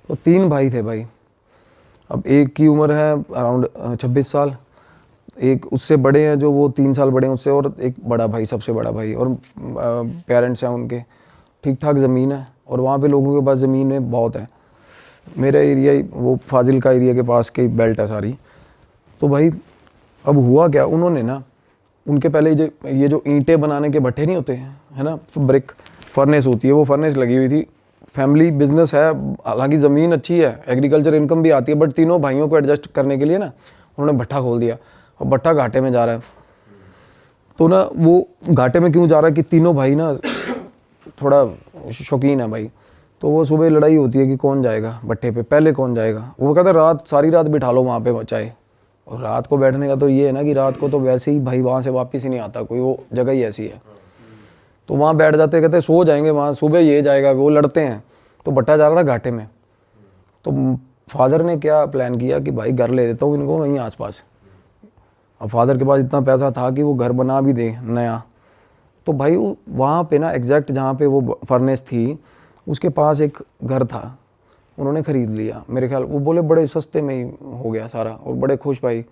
तो 3 भाई थे भाई। अब एक की उम्र है अराउंड 26 साल, एक उससे बड़े हैं जो वो 3 साल बड़े हैं उससे, और एक बड़ा भाई, सबसे बड़ा भाई। और पेरेंट्स हैं उनके, ठीक ठाक ज़मीन है, और वहाँ पे लोगों के पास ज़मीनें बहुत है। मेरा एरिया वो फाजिल का एरिया के पास की बेल्ट है सारी। तो भाई अब हुआ क्या, उन्होंने ना उनके पहले ये जो ईंटें बनाने के भट्ठे नहीं होते हैं, है ना, ब्रिक फर्नेस होती है, वो फर्नेस लगी हुई थी। फैमिली बिजनेस है, हालांकि ज़मीन अच्छी है, एग्रीकल्चर इनकम भी आती है, बट तीनों भाइयों को एडजस्ट करने के लिए ना उन्होंने भट्ठा खोल दिया, और भट्ठा घाटे में जा रहा है। तो ना वो घाटे में क्यों जा रहा है कि तीनों भाई ना थोड़ा शौकीन है भाई। तो वो सुबह लड़ाई होती है कि कौन जाएगा भट्ठे पे, पहले कौन जाएगा। वो कहता है रात, सारी रात बिठा लो वहाँ पे बचाए। और रात को बैठने का तो ये है ना कि रात को तो वैसे ही भाई वहाँ से वापस ही नहीं आता कोई, वो जगह ही ऐसी है। तो वहाँ बैठ जाते, कहते सो जाएंगे वहाँ, सुबह ये जाएगा, वो लड़ते हैं। तो भट्टा जा रहा था घाटे में। तो फादर ने क्या प्लान किया कि भाई घर ले देता हूँ इनको वहीं आसपास। अब फादर के पास इतना पैसा था कि वो घर बना भी दे नया। तो भाई वहाँ पे ना एग्जैक्ट जहाँ पे वो फर्नेस थी उसके पास एक घर था, उन्होंने ख़रीद लिया मेरे ख्याल। वो बोले बड़े सस्ते में ही हो गया सारा, और बड़े खुश भाई।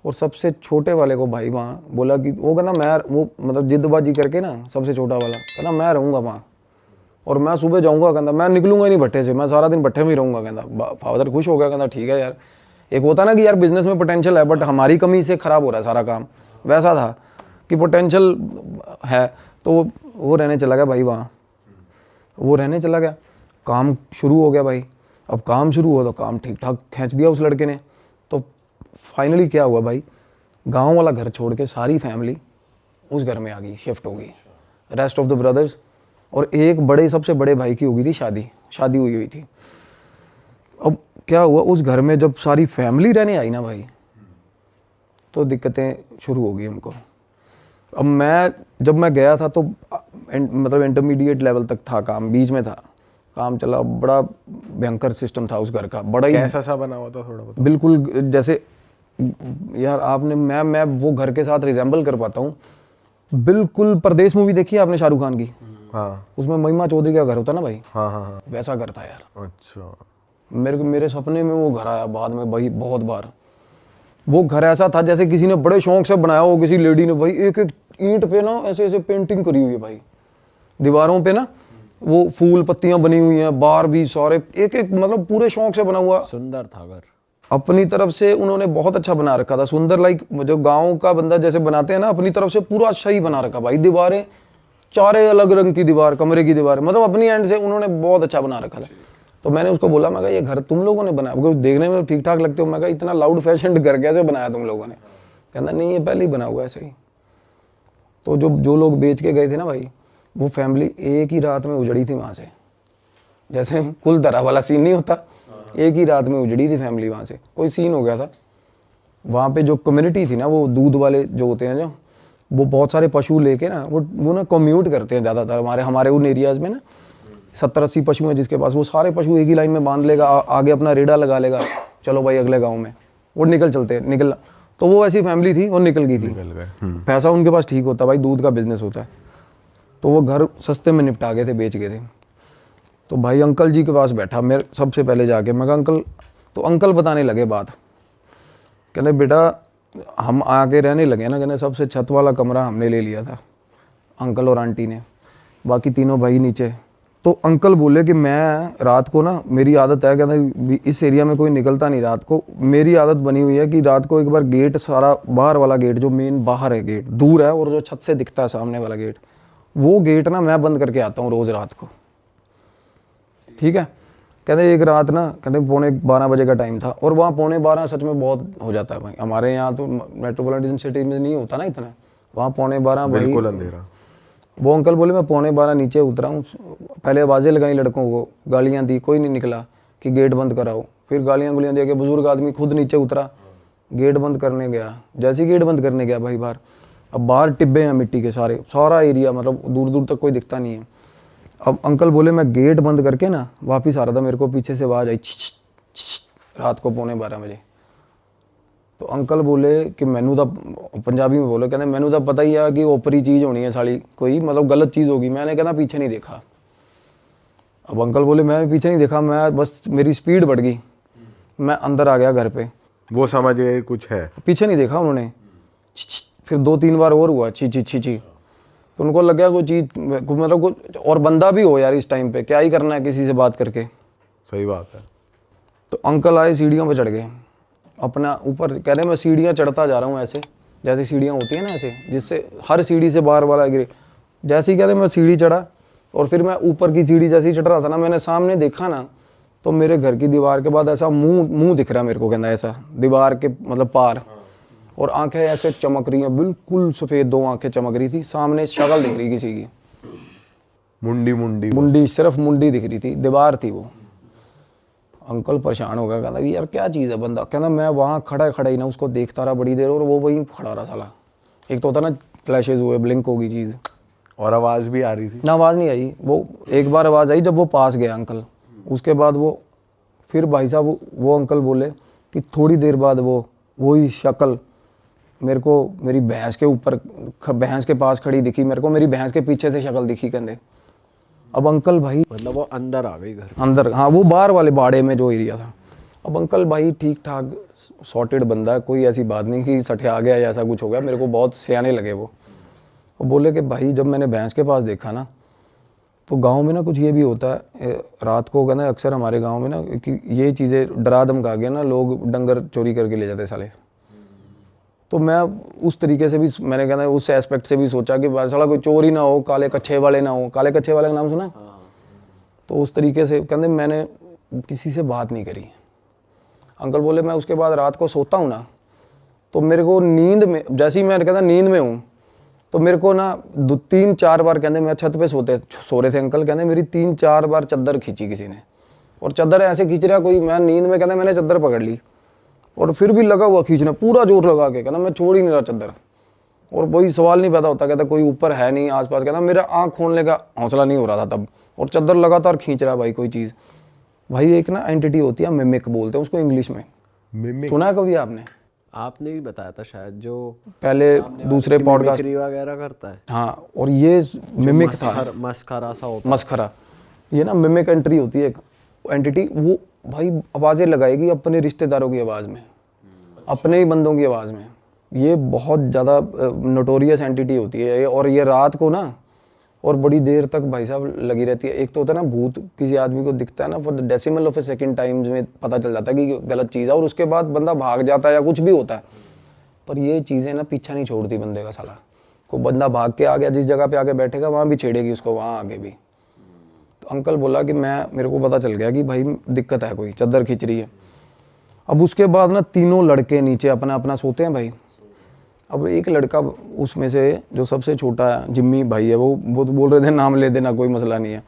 और सबसे छोटे वाले को भाई वहाँ बोला कि वो कहना मैं, वो मतलब जिद्दबाजी करके ना सबसे छोटा वाला कहना मैं रहूँगा वहाँ, और मैं सुबह जाऊँगा, कहता मैं निकलूँगा नहीं भट्टे से, मैं सारा दिन भट्टे में ही रहूँगा। कहता फादर खुश हो गया, कहता ठीक है यार। एक होता ना कि यार बिज़नेस में पोटेंशियल है बट हमारी कमी से ख़राब हो रहा है सारा काम, वैसा था कि पोटेंशियल है। तो वो रहने चला गया भाई वहाँ, वो रहने चला गया। काम शुरू हो गया भाई। अब काम शुरू हुआ तो काम ठीक ठाक खींच दिया उस लड़के ने। तो फाइनली क्या हुआ भाई, गांव वाला घर छोड़ के सारी फैमिली उस घर में आ गई, शिफ्ट हो गई, रेस्ट ऑफ द ब्रदर्स। और एक बड़े, सबसे बड़े भाई की हो गई थी शादी हुई थी। अब क्या हुआ उस घर में, जब सारी फैमिली रहने आई ना भाई, तो दिक्कतें शुरू हो गई उनको। अब जब मैं गया था तो मतलब इंटरमीडिएट लेवल तक था काम, बीच में था काम चला। बड़ा भयंकर सिस्टम था उस घर का, बड़ा ही कैसा सा बना हुआ था थोड़ा बताओ। बिल्कुल जैसे यार आपने, मैं वो घर के साथ रिजेंबल कर पाता हूँ बिल्कुल। परदेश मूवी देखी है आपने शाहरुख खान की? हाँ। उसमें महिमा चौधरी का घर होता ना भाई, हाँ हाँ हाँ। वैसा घर था यार। अच्छा। मेरे सपने में वो घर आया बाद में भाई बहुत बार। वो घर ऐसा था जैसे किसी ने बड़े शौक से बनाया हो, किसी लेडी ने भाई। एक एक ईंट पे ना ऐसे ऐसे पेंटिंग करी हुई है भाई, दीवारों पे ना वो फूल पत्तियां बनी हुई हैं, बाहर भी सारे एक एक, मतलब पूरे शौक से बना हुआ। सुंदर था घर, अपनी तरफ से उन्होंने बहुत अच्छा बना रखा था, सुंदर, लाइक जो गांव का बंदा जैसे बनाते हैं ना, अपनी तरफ से पूरा अच्छा ही बना रखा भाई। दीवारें चारे अलग रंग की दीवार, कमरे की दीवार, मतलब अपनी एंड से उन्होंने बहुत अच्छा बना रखा था। तो मैंने उसको बोला, मैं कहा ये घर तुम लोगों ने बनाया? क्योंकि देखने में ठीक ठाक लगते हो। मैं कहा इतना लाउड फैशन घर कैसे बनाया तुम लोगों ने? कहना नहीं ये पहले ही बना हुआ है ऐसे ही। तो जो लोग बेच के गए थे ना भाई, वो फैमिली एक ही रात में उजड़ी थी वहाँ से। जैसे कुल तरह वाला सीन नहीं होता, एक ही रात में उजड़ी थी फैमिली वहाँ से। कोई सीन हो गया था वहाँ पे। जो कम्युनिटी थी ना, वो दूध वाले जो होते हैं, जो वो बहुत सारे पशु लेके ना वो ना कम्यूट करते हैं ज़्यादातर हमारे उन एरियाज़ में ना। 70-80 पशु हैं जिसके पास, वो सारे पशु एक ही लाइन में बांध लेगा, आगे अपना रेड़ा लगा लेगा, चलो भाई अगले गाँव में, वो निकल। तो वो ऐसी फैमिली थी और निकल गई थी। पैसा उनके पास ठीक होता भाई, दूध का बिजनेस होता है। तो वो घर सस्ते में निपटा गए थे, बेच गए थे। तो भाई अंकल जी के पास बैठा मेरे सबसे पहले जाके, मैं कहा अंकल। तो अंकल बताने लगे बात, कहने बेटा हम आके रहने लगे ना, कहने सबसे छत वाला कमरा हमने ले लिया था, अंकल और आंटी ने, बाकी तीनों भाई नीचे। तो अंकल बोले कि मैं रात को ना, मेरी आदत है, कहते इस एरिया में कोई निकलता नहीं रात को, मेरी आदत बनी हुई है कि रात को एक बार गेट, सारा बाहर वाला गेट जो मेन बाहर है, गेट दूर है, और जो छत से दिखता है सामने वाला गेट, वो गेट ना मैं बंद करके आता हूँ रोज़ रात को, ठीक है। कहते एक रात ना, कहते 11:45 बजे का टाइम था, और वहाँ 11:45 सच में बहुत हो जाता है भाई। हमारे यहाँ तो मेट्रोपॉलिटन सिटी में नहीं होता ना इतना, वहाँ 11:45 भाई बिल्कुल अंधेरा। वो अंकल बोले मैं 11:45 नीचे उतरा हूँ, पहले आवाज़ें लगाई लड़कों को, गालियाँ दी, कोई नहीं निकला कि गेट बंद कराओ। फिर गालियाँ दे के बुजुर्ग आदमी खुद नीचे उतरा, गेट बंद करने गया। जैसे ही गेट बंद करने गया भाई बाहर, अब बाहर टिब्बे हैं मिट्टी के, सारा एरिया, मतलब दूर दूर तक कोई दिखता नहीं है। अब अंकल बोले मैं गेट बंद करके ना वापस आ रहा था, मेरे को पीछे से आवाज़ आई रात को 11:45 बजे। तो अंकल बोले कि मैनू तो, पंजाबी में बोले, कहते मैनू तो पता ही है कि ओपरी चीज़ होनी है साली, कोई मतलब गलत चीज़ होगी। मैंने कहना पीछे नहीं देखा, अब अंकल बोले, मैं पीछे नहीं देखा, मैं बस मेरी स्पीड बढ़ गई, मैं अंदर आ गया घर पे। वो समझ गए कुछ है, पीछे नहीं देखा उन्होंने। फिर 2-3 बार और हुआ ची ची ची ची, तो उनको लग गया कोई चीज़, मतलब कुछ और बंदा भी हो यार इस टाइम पे, क्या ही करना है किसी से बात करके। सही बात है। तो अंकल आए, सीढ़ियों पे चढ़ गए अपना ऊपर, कह रहे मैं सीढ़ियाँ चढ़ता जा रहा हूँ ऐसे, जैसे सीढ़ियाँ होती हैं ना ऐसे, जिससे हर सीढ़ी से बार वाला गिरे। जैसे ही कह रहे मैं सीढ़ी चढ़ा, और फिर मैं ऊपर की सीढ़ी जैसे ही चढ़ रहा था ना, मैंने सामने देखा ना, तो मेरे घर की दीवार के बाद ऐसा मुंह दिख रहा मेरे को, कहना ऐसा दीवार के मतलब पार, और आंखें ऐसे चमक रही हैं, बिल्कुल सफ़ेद 2 आंखें चमक रही थी, सामने शक्ल दिख रही किसी की, मुंडी सिर्फ मुंडी दिख रही थी, दीवार थी वो। अंकल परेशान हो गया, कहता यार क्या चीज़ है। बंदा कहना मैं वहाँ खड़ा ही ना उसको देखता रहा बड़ी देर, और वो वहीं खड़ा रहा साला। एक तो होता ना फ्लैशेज हुए, ब्लिंक होगी चीज़, और आवाज़ भी आ रही थी। ना आवाज़ नहीं आई। वो एक बार आवाज़ आई जब वो पास गया अंकल, उसके बाद वो फिर भाई साहब वो अंकल बोले कि थोड़ी देर बाद वही शक्ल मेरे को मेरी भैंस के ऊपर, भैंस के पास खड़ी दिखी मेरे को, मेरी भैंस के पीछे से शक्ल दिखी कहते। अब अंकल भाई, मतलब वो अंदर आ गई घर अंदर, हाँ वो बाहर वाले बाड़े में जो एरिया था। अब अंकल भाई ठीक ठाक सॉर्टेड बंदा है, कोई ऐसी बात नहीं कि सठे आ गया या ऐसा कुछ हो गया, मेरे को बहुत सियाने लगे वो बोले कि भाई जब मैंने भैंस के पास देखा ना, तो गांव में ना कुछ ये भी होता है, रात को कहना अक्सर हमारे गांव में ना कि ये चीज़ें डरा धमका के ना लोग डंगर चोरी करके ले जाते साले। तो मैं उस तरीके से भी मैंने कहना उस एस्पेक्ट से भी सोचा कि साला कोई चोरी ना हो, काले कच्छे वाले ना हो। काले कच्छे वाले का नाम सुना? तो उस तरीके से कहते मैंने किसी से बात नहीं करी। अंकल बोले मैं उसके बाद रात को सोता हूँ ना, तो मेरे को नींद में, जैसे ही मैं कहता नींद में हूँ, तो मेरे को ना 3-4 बार कहते मैं छत पे सो रहे थे अंकल, कहते मेरी 3-4 बार चादर खींची किसी ने, और चादर ऐसे खींच रहा कोई, मैं नींद में कहते मैंने चादर पकड़ ली, और फिर भी लगा हुआ खींचना पूरा जोर लगा के, कहना मैं छोड़ ही नहीं रहा चादर, और कोई सवाल नहीं पैदा होता, कहता कोई ऊपर है नहीं आसपास, कहता मेरा आँख खोलने का हौसला नहीं हो रहा था तब, और चादर लगातार खींच रहा भाई कोई चीज़। भाई एक ना एंटिटी होती है, मिमिक बोलते हैं उसको इंग्लिश में, मिमिक सुना है कभी आपने? आपने भी बताया था शायद, जो पहले दूसरे पॉडकास्ट वगैरह करता है। हाँ, और ये मिमिक था, मस्खरा सा होता मस्खरा, ये ना मिमिक एंट्री होती है, एंटिटी वो भाई आवाज़ें लगाएगी अपने रिश्तेदारों की आवाज़ में, अपने ही बंदों की आवाज़ में। ये बहुत ज़्यादा नोटोरियस एंटिटी होती है, और ये रात को ना और बड़ी देर तक भाई साहब लगी रहती है। एक तो होता है ना भूत किसी आदमी को दिखता है ना, for the decimal of A second times में पता चल जाता है कि गलत चीज़ है, और उसके बाद बंदा भाग जाता है या कुछ भी होता है, पर ये चीज़ें ना पीछा नहीं छोड़ती बंदे का साला। कोई बंदा भाग के आ गया, जिस जगह पे आके बैठेगा वहाँ भी छेड़ेगी उसको, वहाँ आगे भी। तो अंकल बोला कि मेरे को पता चल गया कि भाई दिक्कत है, कोई चादर खींच रही है। अब उसके बाद ना तीनों लड़के नीचे अपना अपना सोते हैं भाई। अब एक लड़का उसमें से जो सबसे छोटा है, जिम्मी भाई है, वो तो बोल रहे थे नाम ले देना, कोई मसला नहीं है।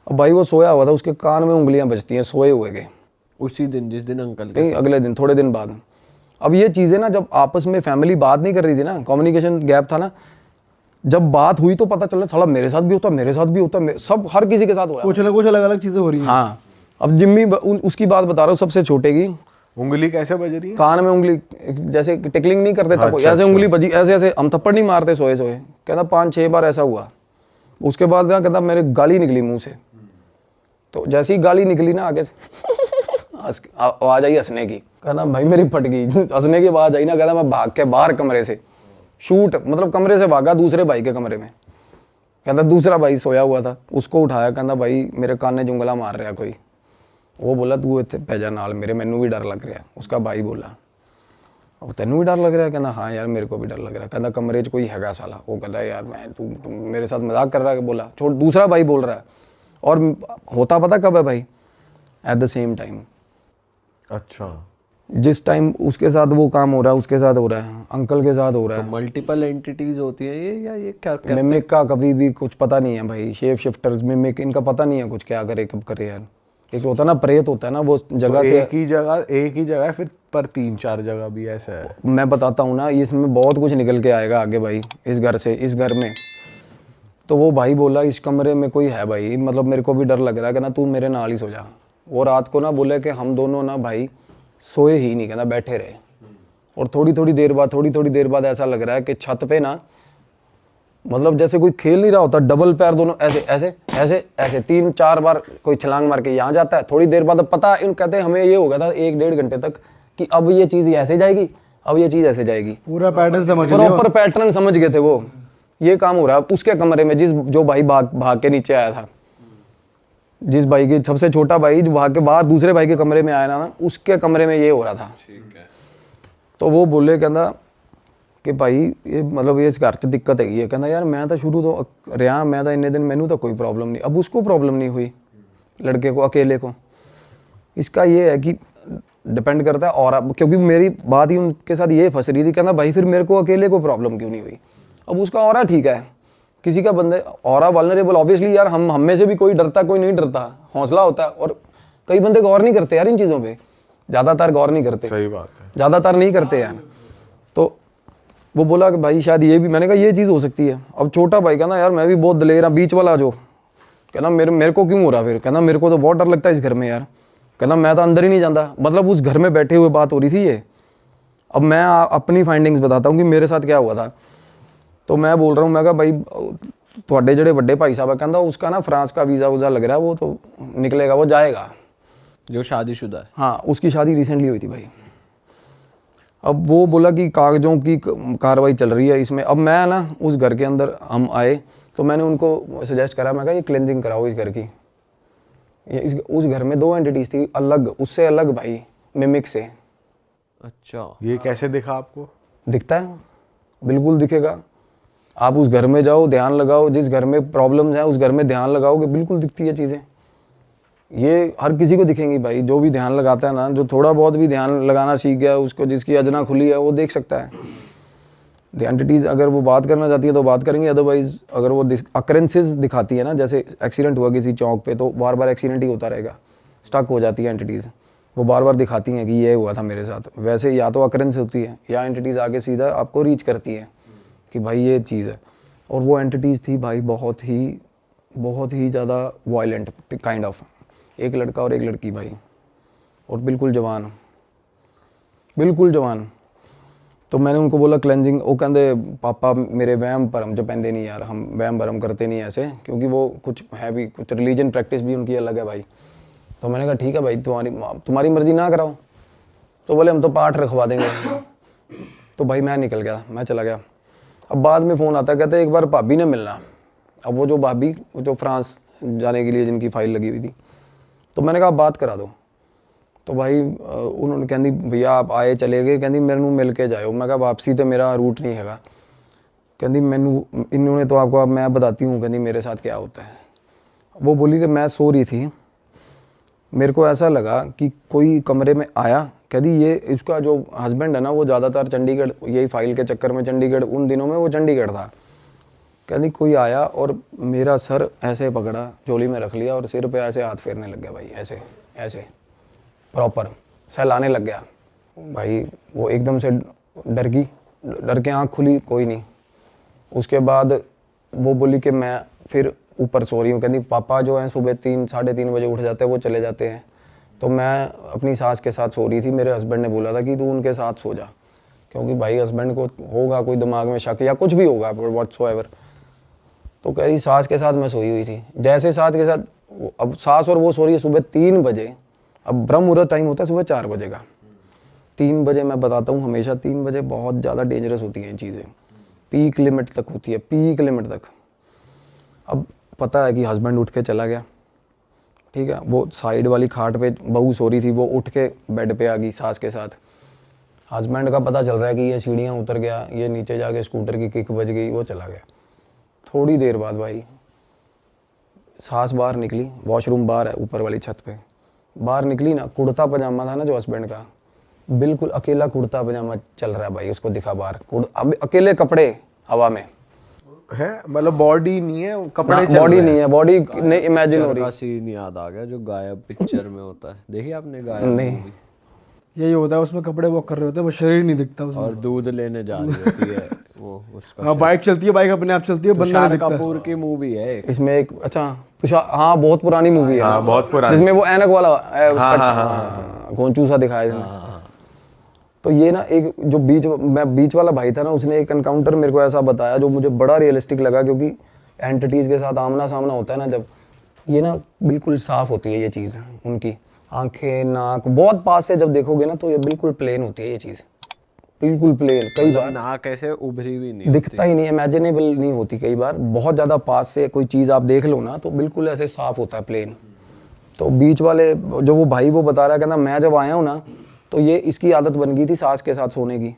अब भाई वो सोया हुआ था, उसके कान में उंगलियां बजती हैं सोए हुए के, उसी दिन जिस दिन अंकल नहीं अगले दिन, थोड़े दिन बाद। अब ये चीज़ें ना जब आपस में फैमिली बात नहीं कर रही थी ना, कम्युनिकेशन गैप था ना, जब बात हुई तो पता चला थोड़ा मेरे साथ भी होता, मेरे साथ भी होता, सब हर किसी के साथ हो रहा है, कुछ ना कुछ अलग अलग चीजें हो रही हैं। हाँ। अब जिम्मी उसकी बात बता रहा हूँ, सबसे छोटे की उंगली कैसे बज रही है? कान में उंगली, जैसे टिकलिंग नहीं करते तब ऐसे उंगली बजी, ऐसे ऐसे, हम थप्पड़ नहीं मारते सोए सोए, कहता 5-6 बार ऐसा हुआ। उसके बाद ना कहता मेरे गाली निकली मुंह से, तो जैसे ही गाली निकली ना आगे से आवाज आई हंसने की, कहता भाई मेरी फट गई, हंसने की आवाज आई ना, कहता मैं भाग के बाहर कमरे से शूट, मतलब कमरे से भागा दूसरे भाई के कमरे में। कहता दूसरा भाई सोया हुआ था, उसको उठाया, कहता भाई मेरे कान ने उंगला मार रहा कोई। वो बोला तू इतने पै जा नाल मेरे, मैनू भी डर लग रहा है। उसका भाई बोला अब तेनू भी डर लग रहा है? कहना हाँ यार मेरे को भी डर लग रहा है। कहना कमरे 'च कोई हैगा साला। वो कहता यार मैं तू मेरे साथ मजाक कर रहा है। बोला छोड़, दूसरा भाई बोल रहा है, और होता पता कब है भाई? At the same time. अच्छा, जिस टाइम उसके साथ वो काम हो रहा है उसके साथ हो रहा है, अंकल के साथ हो रहा है। मल्टीपल एंटिटीज होती हैं ये, या ये क्या मिमिक का कभी भी कुछ पता नहीं है भाई। शेप शिफ्टर्स, मिमिक, इनका पता नहीं है कुछ क्या करे कब करे यार। एक होता है ना प्रेत होता है ना, वो जगह से एक ही जगह फिर पर 3-4 जगह भी ऐसा है। मैं बताता हूँ ना, इसमें बहुत कुछ निकल के आएगा आगे भाई। इस घर से, इस घर में तो वो भाई बोला इस कमरे में कोई है भाई, मतलब मेरे को भी डर लग रहा है। कहना तू मेरे नाल ही सो जा। वो रात को ना बोले कि हम दोनों ना भाई सोए ही नहीं, कहना बैठे रहे। और थोड़ी थोड़ी देर बाद ऐसा लग रहा है कि छत पे ना मतलब जैसे कोई खेल नहीं रहा होता, डबल पैर दोनों ऐसे ऐसे ऐसे ऐसे 3-4 बार कोई छलांग मार के यहाँ जाता है। थोड़ी देर बाद अब पता इन कहते हैं हमें ये हो गया था 1-1.5 घंटे तक कि अब ये चीज़ ऐसे जाएगी, अब ये चीज़ ऐसे जाएगी। पूरा पैटर्न समझ लिया। प्रॉपर पैटर्न समझ गए थे वो। ये काम हो रहा है उसके कमरे में, जो भाई भाग के नीचे आया था, जिस भाई की सबसे छोटा भाई जो भाग के बाहर दूसरे भाई के कमरे में आया ना, उसके कमरे में ये हो रहा था। तो वो बोले कहना कि भाई ये मतलब ये इस घर 'ਚ दिक्कत हैगी है। कहना यार मैं तो शुरू तो रहा, मैं तो इन्ने दिन मैनू तो कोई प्रॉब्लम नहीं। अब उसको प्रॉब्लम नहीं हुई, लड़के को, अकेले को। इसका ये है कि डिपेंड करता है और क्योंकि मेरी बात ही उनके साथ ये फंस रही थी। कहना भाई फिर मेरे को अकेले को प्रॉब्लम क्यों नहीं हुई? अब उसका ऑरा ठीक है, किसी का बंदे ऑरा वल्नरेबल, ऑब्वियसली यार हम में से भी कोई डरता कोई नहीं डरता, हौसला होता है। और कई बंदे गौर नहीं करते यार इन चीज़ों पे, ज़्यादातर गौर नहीं करते। सही बात है, ज़्यादातर नहीं करते यार। तो वो बोला कि भाई शायद ये भी, मैंने कहा ये चीज़ हो सकती है। अब छोटा भाई कहना यार मैं भी बहुत दलेर हूँ, बीच वाला जो कहना मेरे को क्यों हो रहा? फिर कहना मेरे को तो बहुत डर लगता है इस घर में यार। कहना मैं तो अंदर ही नहीं जाता। मतलब उस घर में बैठे हुए बात हो रही थी ये। अब मैं अपनी फाइंडिंग्स बताता हूँ कि मेरे साथ क्या हुआ था। तो मैं बोल रहा हूँ, मैं कहा भाई थोड़े जड़े बड़े भाई साहब कहता उसका ना फ्रांस का वीज़ा वूज़ा लग रहा है, वो तो निकलेगा, वो जाएगा। जो शादीशुदा है। हाँ, उसकी शादी रिसेंटली हुई थी भाई। अब वो बोला कि कागज़ों की कार्रवाई चल रही है इसमें। अब मैं ना उस घर के अंदर हम आए तो मैंने उनको सजेस्ट करा, मैं कहा ये क्लेंजिंग कराओ इस घर की। उस घर में 2 एंटिटीज थी अलग, उससे अलग भाई, मिमिक से। अच्छा, ये कैसे दिखा आपको? दिखता है, बिल्कुल दिखेगा। आप उस घर में जाओ, ध्यान लगाओ, जिस घर में प्रॉब्लम्स हैं उस घर में ध्यान लगाओगे, बिल्कुल दिखती है चीज़ें। ये हर किसी को दिखेंगी भाई, जो भी ध्यान लगाता है ना, जो थोड़ा बहुत भी ध्यान लगाना सीख गया उसको, जिसकी अजना खुली है वो देख सकता है। द एंटिटीज़ अगर वो बात करना चाहती है तो बात करेंगे, अदरवाइज अगर वो अकरेंसेस दिखाती है ना, जैसे एक्सीडेंट हुआ किसी चौक पे तो बार बार एक्सीडेंट ही होता रहेगा, स्टक हो जाती है एंटिटीज़, वो बार बार दिखाती हैं कि ये हुआ था मेरे साथ। वैसे या तो अकरेंस होती है या एंटिटीज़ आगे सीधा आपको रीच करती है कि भाई ये चीज़ है। और वो एंटिटीज़ थी भाई बहुत ही ज़्यादा वायलेंट काइंड ऑफ, एक लड़का और एक लड़की भाई, और बिल्कुल जवान, बिल्कुल जवान। तो मैंने उनको बोला क्लेंजिंग, वो कहते पापा मेरे वहम भरम च पैंदे नहीं यार, हम वहम भरम करते नहीं ऐसे, क्योंकि वो कुछ है भी, कुछ रिलीजन प्रैक्टिस भी उनकी अलग है भाई। तो मैंने कहा ठीक है भाई, तुम्हारी मर्जी ना कराओ। तो बोले हम तो पाठ रखवा देंगे। तो भाई मैं निकल गया, मैं चला गया। अब बाद में फ़ोन आता, कहते एक बार भाभी ने मिलना। अब वो जो भाभी जो फ्रांस जाने के लिए जिनकी फ़ाइल लगी हुई थी, तो मैंने कहा बात करा दो। तो भाई उन्होंने कहती भैया आप आए चले गए, कहती मेरे नू मिल के जाओ। मैं कहा वापसी तो मेरा रूट नहीं हैगा। कहती मैनू इन्होंने तो आपको, अब मैं बताती हूँ कहती मेरे साथ क्या होता है। वो बोली कि मैं सो रही थी, मेरे को ऐसा लगा कि कोई कमरे में आया। कहती ये इसका जो हस्बैंड है ना वो ज़्यादातर चंडीगढ़, यही फाइल के चक्कर में चंडीगढ़, उन दिनों में वो चंडीगढ़ था। कहती कोई आया और मेरा सर ऐसे पकड़ा, चोली में रख लिया और सिर पे ऐसे हाथ फेरने लग गया भाई, ऐसे ऐसे प्रॉपर सहलाने लग गया भाई। वो एकदम से डर गई, डर के आँख खुली, कोई नहीं। उसके बाद वो बोली कि मैं फिर ऊपर सो रही हूँ। कहती पापा जो हैं सुबह 3-3:30 बजे उठ जाते हैं, वो चले जाते हैं। तो मैं अपनी सास के साथ सो रही थी। मेरे हस्बैंड ने बोला था कि तू उनके साथ सो जा, क्योंकि भाई हस्बैंड को होगा कोई दिमाग में शक या कुछ भी होगा व्हाटसोएवर। तो कह रही सास के साथ मैं सोई हुई थी। जैसे सास के साथ, अब सास और वो सो रही है सुबह 3 बजे। अब ब्रह्म मुहूर्त टाइम होता है सुबह 4 बजे का। 3 बजे मैं बताता हूँ, हमेशा 3 बजे बहुत ज़्यादा डेंजरस होती हैं चीज़ें, पीक लिमिट तक होती है, पीक लिमिट तक। अब पता है कि हस्बैंड उठ के चला गया, ठीक है। वो साइड वाली खाट पे बहू सो रही थी, वो उठ के बेड पे आ गई सास के साथ। हस्बैंड का पता चल रहा है कि ये सीढ़ियाँ उतर गया, ये नीचे जाके स्कूटर की किक बज गई, वो चला गया। थोड़ी देर बाद भाई सास बाहर निकली, वॉशरूम बाहर है ऊपर वाली छत पे, बाहर निकली ना, कुर्ता पजामा था ना जो हस्बैंड का, बिल्कुल अकेला कुर्ता पजामा चल रहा है भाई, उसको दिखा बाहर, अब अकेले कपड़े हवा में है, मतलब बॉडी नहीं है, कपड़े चल बॉडी रहे नहीं है, बॉडी नहीं इमेजिन हो रही का सीन याद आ गया जो गायब पिक्चर में होता है, देखिए आपने गायब नहीं। movie? यही होता है, उसमें कपड़े वॉक कर रहे होते हैं, वो शरीर नहीं दिखता उसमें। और दूध लेने जा रही होती है वो उसका। हाँ, बाइक चलती है, बाइक अपने आप चलती है, बंदा नहीं तुषार दिखता। कपूर की मूवी है एक। इसमें एक, अच्छा तुषार, हाँ बहुत पुरानी मूवी है, हाँ बहुत पुरानी, जिसमें वो ऐनक वाला है, उसका गोंचू सा दिखाया इसमें। तो ये ना एक जो बीच वाला भाई था ना, उसने एक एनकाउंटर मेरे को ऐसा बताया जो मुझे बड़ा रियलिस्टिक लगा, क्योंकि एंटिटीज़ के साथ आमना सामना होता है ना जब, ये ना बिल्कुल साफ़ होती है ये चीज़, उनकी आंखें नाक बहुत पास से जब देखोगे ना तो ये बिल्कुल प्लेन होती है ये चीज़, बिल्कुल प्लेन। कई बार नाक ऐसे उभरी भी नहीं दिखता ही नहीं, इमेजिनेबल नहीं होती। कई बार बहुत ज़्यादा पास से कोई चीज़ आप देख लो ना तो बिल्कुल ऐसे साफ़ होता है प्लेन। तो बीच वाले जो वो भाई वो बता रहा है, कहना मैं जब आया हूँ ना तो ये इसकी आदत बन गई थी सास के साथ सोने की।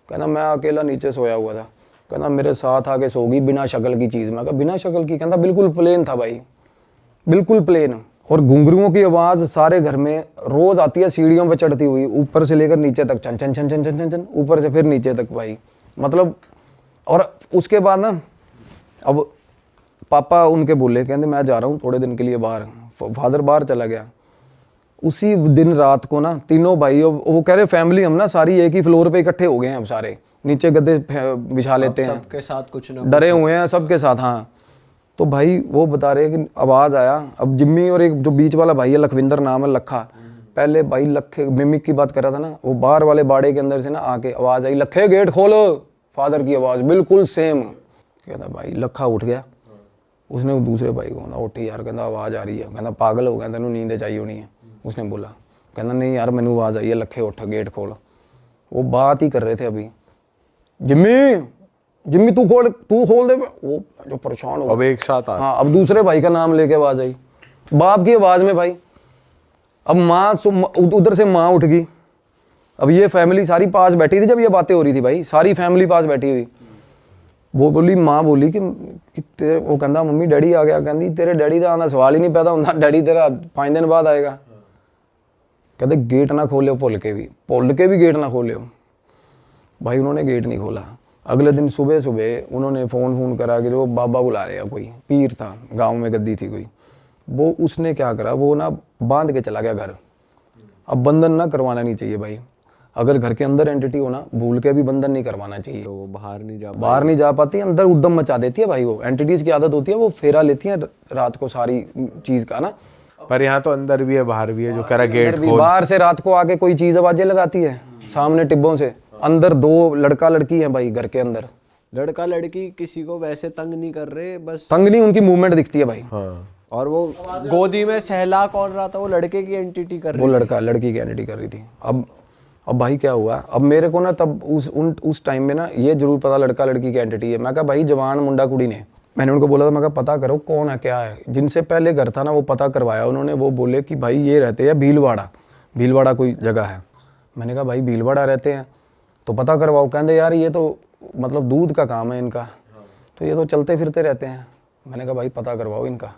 कहना मैं अकेला नीचे सोया हुआ था, कहना मेरे साथ आके सो गई बिना शक्ल की चीज़। मैं कहा बिना शक्ल की? कहता बिल्कुल प्लेन था भाई, बिल्कुल प्लेन। और घुंघरुओं की आवाज़ सारे घर में रोज़ आती है, सीढ़ियों पे चढ़ती हुई, ऊपर से लेकर नीचे तक, चन चन चन चन चन चन चन, ऊपर से फिर नीचे तक भाई, मतलब। और उसके बाद ना अब पापा उनके बोले, कहते मैं जा रहा हूँ थोड़े दिन के लिए बाहर। फादर बाहर चला गया। उसी दिन रात को ना तीनों भाई, वो कह रहे फैमिली हम ना सारी एक ही फ्लोर पे इकट्ठे हो गए हैं, अब सारे नीचे गद्दे बिछा लेते हैं, सबके साथ कुछ ना डरे हुए हैं सबके साथ। हाँ, तो भाई वो बता रहे कि आवाज़ आया। अब जिम्मी और एक जो बीच वाला भाई है लखविंदर नाम है, लखा, पहले भाई लखे मिमिक की बात कर रहा था ना, वो बाहर वाले बाड़े के अंदर से ना आके आवाज़ आई, लखे गेट खोलो। फादर की आवाज़ बिल्कुल सेम। कहता भाई लखा उठ गया। उसने दूसरे भाई को कहना उठी यार, कहता आवाज़ आ रही है। कहता पागल हो गया, तेनों नींद चाहिए होनी है। उसने बोला, कहना नहीं यार मैंने आवाज़ आई है, लखे उठ गेट खोल। वो बात ही कर रहे थे अभी, जिम्मी जिम्मी तू खोल दे। वो जो परेशान हो अब एक साथ हाँ, अब दूसरे भाई का नाम लेके आवाज़ आई, बाप की आवाज़ में भाई। अब माँ उधर से माँ उठ गई। अब ये फैमिली सारी पास बैठी थी जब ये बातें हो रही थी भाई, सारी फैमिली पास बैठी हुई। वो बोली, माँ बोली कि तेरे, वो कहता मम्मी डैडी आ गया। कहती तेरे डैडी का आना सवाल ही नहीं पैदा होता, डैडी तेरा 5 दिन बाद आएगा। कहते गेट ना खोले, भुल के भी गेट ना खोले। भाई उन्होंने गेट नहीं खोला। अगले दिन सुबह सुबह उन्होंने फ़ोन करा कि वो बाबा बुला रहे हैं, कोई पीर था गांव में, गद्दी थी कोई। वो उसने क्या करा, वो ना बांध के चला गया घर। अब बंधन ना करवाना नहीं चाहिए भाई, अगर घर के अंदर एंटिटी हो ना, भूल के भी बंधन नहीं करवाना चाहिए। तो वो बाहर नहीं जा पाती, अंदर उद्दम मचा देती है भाई। वो एंटिटीज़ की आदत होती है, वो फेरा लेती है रात को सारी चीज़ का ना। पर यहाँ तो अंदर भी है बाहर भी है, जो कह रहा गेट खोल। बाहर से रात को आके कोई चीज़ आवाज़ें लगाती है सामने टिब्बों से। अंदर 2 लड़का लड़की है भाई घर के अंदर। लड़का लड़की किसी को वैसे तंग नहीं कर रहे, बस तंग नहीं, उनकी मूवमेंट दिखती है भाई। हाँ। और वो गोदी में सहला कौन रहा था, वो लड़के की एंटिटी कर रही वो लड़का लड़की की एंटिटी कर रही थी। अब भाई क्या हुआ, अब मेरे को ना तब उस टाइम में ना ये जरूर पता लड़का लड़की की एंटिटी है। मैं कहा भाई जवान मुंडा कुड़ी ने, मैंने उनको बोला था, मैं कहा पता करो कौन है क्या है। जिनसे पहले घर था ना वो पता करवाया उन्होंने। वो बोले कि भाई ये रहते हैं भीलवाड़ा कोई जगह है। मैंने कहा भाई भीलवाड़ा रहते हैं तो पता करवाओ। कहते यार ये तो मतलब दूध का काम है इनका, तो ये तो चलते फिरते रहते हैं। मैंने कहा भाई पता करवाओ इनका,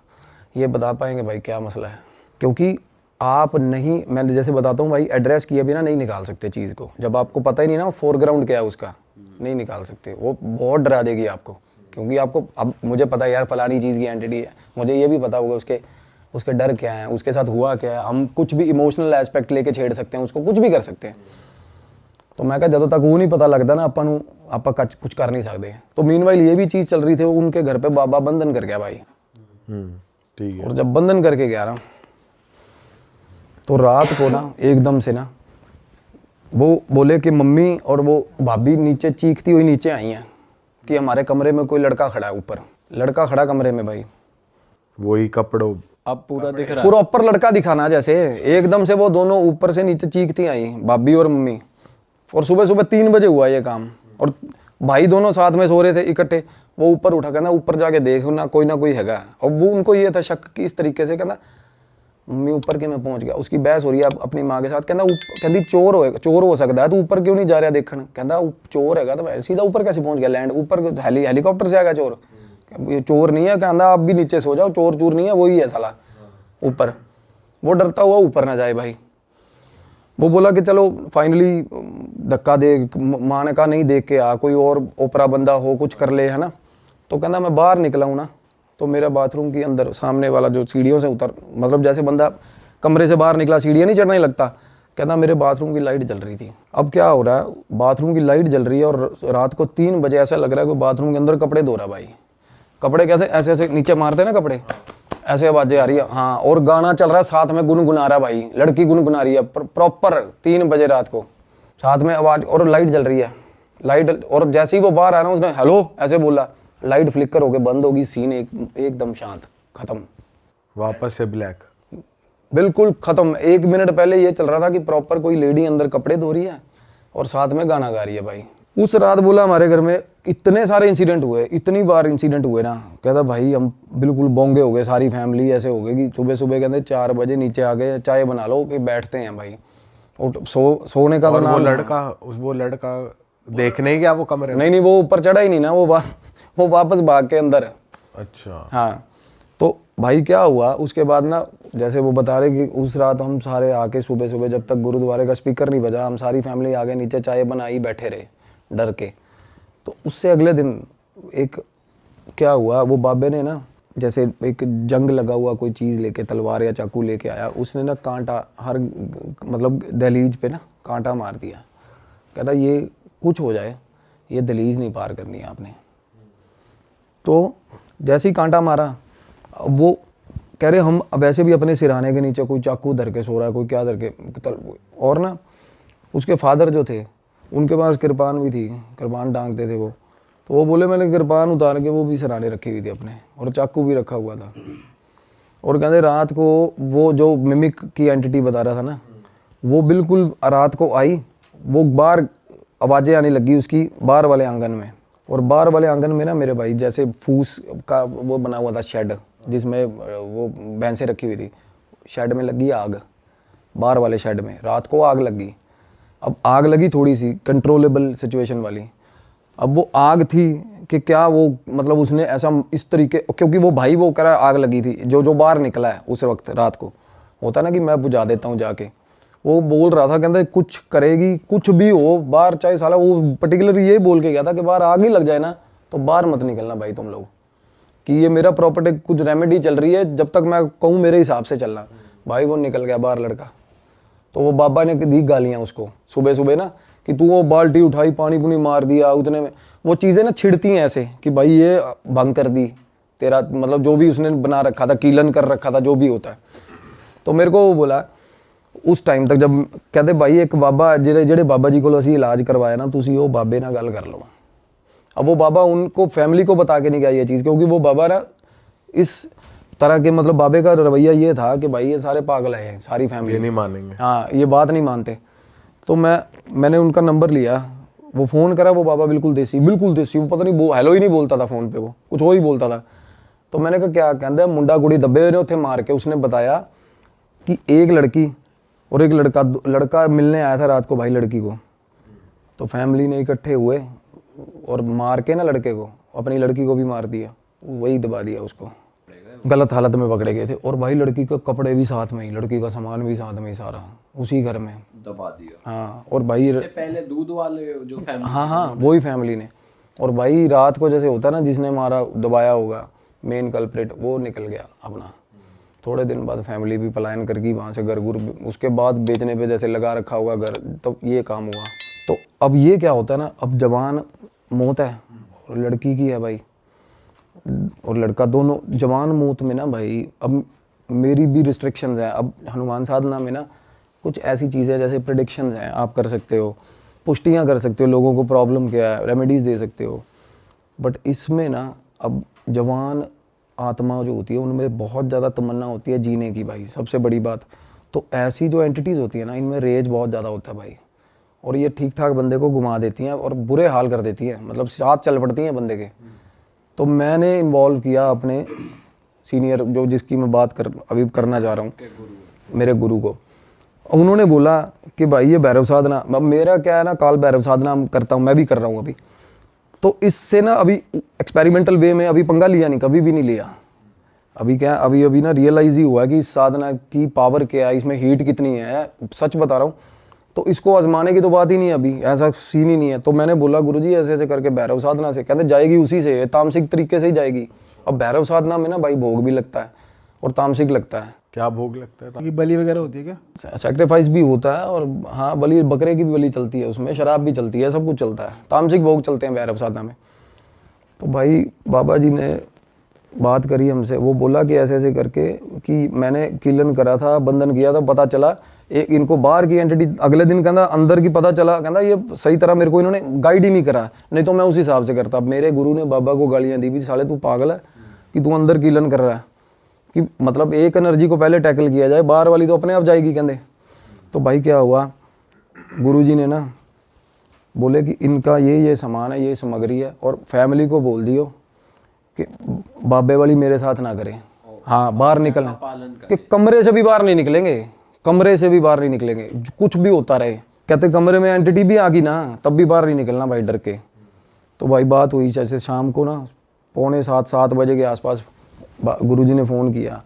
ये बता पाएंगे भाई क्या मसला है। क्योंकि आप नहीं, मैं जैसे बताता हूँ भाई, एड्रेस किए बिना नहीं निकाल सकते चीज़ को। जब आपको पता ही नहीं ना फोरग्राउंड क्या है उसका, नहीं निकाल सकते। वो बहुत डरा देगी आपको, क्योंकि आपको अब मुझे पता है यार फलानी चीज़ की एंटिटी है, मुझे ये भी पता होगा उसके डर क्या है, उसके साथ हुआ क्या है। हम कुछ भी इमोशनल एस्पेक्ट लेके छेड़ सकते हैं उसको, कुछ भी कर सकते हैं। तो मैं कहा ਜਦੋਂ तक वो नहीं पता लगता ना ਆਪਾਂ कुछ कर नहीं सकते। तो मीनवाइल ये भी चीज़ चल रही थी, उनके घर पे बाबा बंधन कर गया भाई। ठीक है। और जब बंधन करके गया ना तो रात को ना एकदम से ना वो बोले कि मम्मी और वो भाभी नीचे चीखती हुई नीचे आई हैं कि हमारे कमरे में कोई लड़का खड़ा है। ऊपर लड़का खड़ा कमरे में भाई, वही कपड़ों, अब पूरा दिख रहा है। पूरा ऊपर लड़का दिखाना जैसे। एकदम से वो दोनों ऊपर से नीचे चीखती आई, भाभी और मम्मी। और सुबह 3 बजे हुआ ये काम, और भाई दोनों साथ में सो रहे थे इकट्ठे। वो ऊपर उठा, कहना ऊपर जाके देख ना कोई हैगा। और वो उनको ये था शक कि इस तरीके से, कहना मम्मी ऊपर के मैं पहुंच गया। उसकी बहस हो रही है अपनी माँ के साथ। कहती चोर हो सकता है, तू ऊपर क्यों नहीं जा रहा देखने। कहता चोर हैगा तो सीधा ऊपर कैसे पहुंच गया, लैंड ऊपर हेलीकॉप्टर से आएगा चोर। ये चोर नहीं है, कहता आप भी नीचे सो जाओ, चोर नहीं है, वही है साला ऊपर। वो डरता हुआ ऊपर ना जाए भाई। वो बोला कि चलो फाइनली धक्का दे। माँ ने कहा नहीं देख के आ, कोई और ओपरा बंदा हो कुछ कर ले, है ना। तो कहना मैं बाहर निकला हूँ ना, तो मेरा बाथरूम के अंदर सामने वाला जो सीढ़ियों से उतर, मतलब जैसे बंदा कमरे से बाहर निकला सीढ़ियाँ नहीं चढ़ने लगता, कहना मेरे बाथरूम की लाइट जल रही थी। अब क्या हो रहा है, बाथरूम की लाइट जल रही है और रात को 3 बजे ऐसा लग रहा है कि बाथरूम के अंदर कपड़े धो रहा भाई। कपड़े कैसे ऐसे ऐसे नीचे मारते ना कपड़े, ऐसे आवाजें आ रही है। हाँ, और गाना चल रहा है साथ में, गुनगुना रहा भाई, लड़की गुनगुना रही है प्रॉपर 3 बजे रात को। साथ में आवाज़, और लाइट जल रही है, लाइट, और जैसे ही वो बाहर आया ना उसने हेलो ऐसे बोला, लाइट फ्लिकर होके बंद होगी, सीन एकदम शांत, ख़त्म, वापस से ब्लैक। बिल्कुल ख़त्म। 1 मिनट पहले ये चल रहा था कि प्रॉपर कोई लेडी अंदर कपड़े धो रही है और साथ में गाना गा रही है भाई। उस रात बोला हमारे घर में इतने सारे इंसिडेंट हुए, इतनी बार इंसिडेंट हुए ना, कहता भाई हम बिल्कुल बोंगे हो गए, सारी फैमिली ऐसे हो गई कि सुबह सुबह कहते 4 बजे नीचे आ गए, चाय बना लो कि बैठते हैं भाई, और सोने का तो और नाम। वो लड़का देखने ही गया वो कमरे में? नहीं, वो ऊपर चढ़ा ही नहीं ना, वो वापस भाग के अंदर। अच्छा। हाँ, तो भाई क्या हुआ उसके बाद ना, जैसे वो बता रहे कि उस रात हम सारे आके सुबह सुबह, जब तक गुरुद्वारे का स्पीकर नहीं बजा, हम सारी फैमिली आगे नीचे चाय बनाई बैठे रहे डर के। तो उससे अगले दिन एक क्या हुआ, वो बाबे ने ना, जैसे एक जंग लगा हुआ कोई चीज़ लेके, तलवार या चाकू लेके आया, उसने ना कांटा हर मतलब दहलीज पे ना कांटा मार दिया। कहता ये कुछ हो जाए, ये दहलीज नहीं पार करनी है आपने। तो जैसे ही कांटा मारा, वो कह रहे हम अब वैसे भी अपने सिरहाने के नीचे कोई चाकू धर के सो रहा है, कोई क्या धर के, और ना उसके फादर जो थे उनके पास कृपान भी थी, कृपान डांगते थे वो। तो वो बोले मैंने कृपान उतार के वो भी सिरहाने रखी हुई थी अपने, और चाकू भी रखा हुआ था। और कहते रात को वो जो मिमिक की एंटिटी बता रहा था ना, वो बिल्कुल रात को आई, वो बाहर आवाज़ें आने लगी उसकी बाहर वाले आंगन में, और बाहर वाले आंगन में ना मेरे भाई जैसे फूस का वो बना हुआ था शेड, जिसमें वो भैंसें रखी हुई थी, शेड में लगी आग, बाहर वाले शेड में रात को आग लगी। अब आग लगी थोड़ी सी कंट्रोलेबल सिचुएशन वाली, अब वो आग थी कि क्या वो मतलब उसने ऐसा इस तरीके, क्योंकि वो भाई वो करा आग लगी थी, जो बाहर निकला है उस वक्त रात को, होता ना कि मैं बुझा देता हूँ जाके, वो बोल रहा था कहता कुछ करेगी, कुछ भी हो बाहर, चाहे साला, वो पर्टिकुलर ये बोल के गया था कि बाहर आग ही लग जाए ना तो बाहर मत निकलना भाई तुम लोग, कि ये मेरा प्रॉपर्टी कुछ रेमेडी चल रही है, जब तक मैं कहूँ मेरे हिसाब से चलना। भाई वो निकल गया बाहर लड़का। तो वो बाबा ने दी गालियाँ उसको सुबह सुबह ना, कि तू वो बाल्टी उठाई पानी पुनी मार दिया, उतने में वो चीज़ें ना छिड़ती हैं ऐसे कि भाई ये भंग कर दी तेरा, मतलब जो भी उसने बना रखा था, कीलन कर रखा था, जो भी होता है। तो मेरे को वो बोला उस टाइम तक, जब कहते भाई एक बाबा जेड़े बाबा जी को असी इलाज करवाया ना, तुसी वो बाबे ना गल कर लो। अब वो बाबा उनको फैमिली को बता के नहीं गया ये चीज़, क्योंकि वो बाबा ना इस तरह के, मतलब बाबे का रवैया ये था कि भाई ये सारे पागल हैं, सारी फैमिली ये नहीं मानेंगे, हाँ ये बात नहीं मानते। तो मैंने उनका नंबर लिया, वो फ़ोन करा, वो बाबा बिल्कुल देसी, वो पता नहीं वो हेलो ही नहीं बोलता था फ़ोन पे, वो कुछ और ही बोलता था। तो मैंने कहा क्या कहता है, मुंडा कुड़ी दबे हुए ने उत्थे मार के। उसने बताया कि एक लड़की और एक लड़का मिलने आया था रात को भाई लड़की को, तो फैमिली ने इकट्ठे हुए और मार के ना लड़के को, अपनी लड़की को भी मार दिया, वही दबा दिया उसको, गलत हालत में पकड़े गए थे। और भाई लड़की के कपड़े भी साथ में ही, लड़की का सामान भी साथ में ही, सारा उसी घर में दबा दिया। हाँ, और भाई इससे पहले दूध वाले जो फैमिली, हाँ वही फैमिली ने। और भाई रात को जैसे होता ना, जिसने मारा दबाया होगा मेन कल्प्रिट, वो निकल गया अपना। थोड़े दिन बाद फैमिली भी पलायन कर गई वहाँ से, घर गुर उसके बाद बेचने पे जैसे लगा रखा होगा घर, तब ये काम हुआ। तो अब ये क्या होता है ना, अब जवान मौत है और लड़की की है भाई, और लड़का, दोनों जवान मौत में ना भाई, अब मेरी भी रिस्ट्रिक्शंस हैं। अब हनुमान साधना में ना कुछ ऐसी चीज़ें जैसे प्रेडिक्शंस हैं, आप कर सकते हो, पुष्टियाँ कर सकते हो, लोगों को प्रॉब्लम क्या है, रेमेडीज़ दे सकते हो। बट इसमें ना अब जवान आत्मा जो होती है उनमें बहुत ज़्यादा तमन्ना होती है जीने की भाई, सबसे बड़ी बात। तो ऐसी जो एंटिटीज़ होती है ना, इनमें रेज बहुत ज़्यादा होता है भाई, और ये ठीक ठाक बंदे को घुमा देती हैं और बुरे हाल कर देती हैं, मतलब साथ चल पड़ती हैं बंदे के। तो मैंने इन्वॉल्व किया अपने सीनियर, जो जिसकी मैं बात अभी करना चाह रहा हूँ, मेरे गुरु को। उन्होंने बोला कि भाई ये भैरव साधना, अब मेरा क्या है ना, काल भैरव साधना करता हूँ, मैं भी कर रहा हूँ अभी। तो इससे ना अभी एक्सपेरिमेंटल वे में अभी पंगा लिया नहीं, कभी भी नहीं लिया। अभी क्या, अभी ना रियलाइज़ ही हुआ कि इस साधना की पावर क्या है, इसमें हीट कितनी है, सच बता रहा हूँ। तो इसको आजमाने की तो बात ही नहीं है, अभी ऐसा सीन ही नहीं है। तो मैंने बोला गुरुजी ऐसे ऐसे करके भैरव साधना से, कहते जाएगी उसी से, तामसिक तरीके से ही जाएगी। अब भैरव साधना में ना भाई भोग भी लगता है और तामसिक लगता है। क्या भोग लगता है? कि बलि वगैरह होती है क्या? सैक्रिफाइस भी होता है, और हाँ बलि, बकरे की भी बलि चलती है उसमें, शराब भी चलती है, सब कुछ चलता है, तामसिक भोग चलते हैं भैरव साधना में। तो भाई बाबा जी ने बात करी हमसे, वो बोला कि ऐसे ऐसे करके कि मैंने कीलन करा था, बंधन किया था, पता चला एक इनको बाहर की एंटिटी, अगले दिन कहता अंदर की पता चला, कहता ये सही तरह मेरे को इन्होंने गाइड ही नहीं करा, नहीं तो मैं उस हिसाब से करता। मेरे गुरु ने बाबा को गालियाँ दी भी, साले तू पागल है कि तू अंदर कीलन कर रहा है, कि मतलब एक एनर्जी को पहले टैकल किया जाए, बाहर वाली तो अपने आप जाएगी कहते। तो भाई क्या हुआ, गुरुजी ने ना बोले कि इनका ये सामान है, ये सामग्री है, और फैमिली को बोल दियो कि बाबे वाली मेरे साथ ना करें। हाँ, बाहर निकलना कि कमरे से भी बाहर नहीं निकलेंगे, कमरे से भी बाहर नहीं निकलेंगे, कुछ भी होता रहे। कहते कमरे में एंटिटी भी आ गई ना, तब भी बाहर नहीं निकलना भाई, डर के। तो भाई बात हुई जैसे शाम को ना 6:45-7 बजे के आसपास गुरुजी ने फ़ोन किया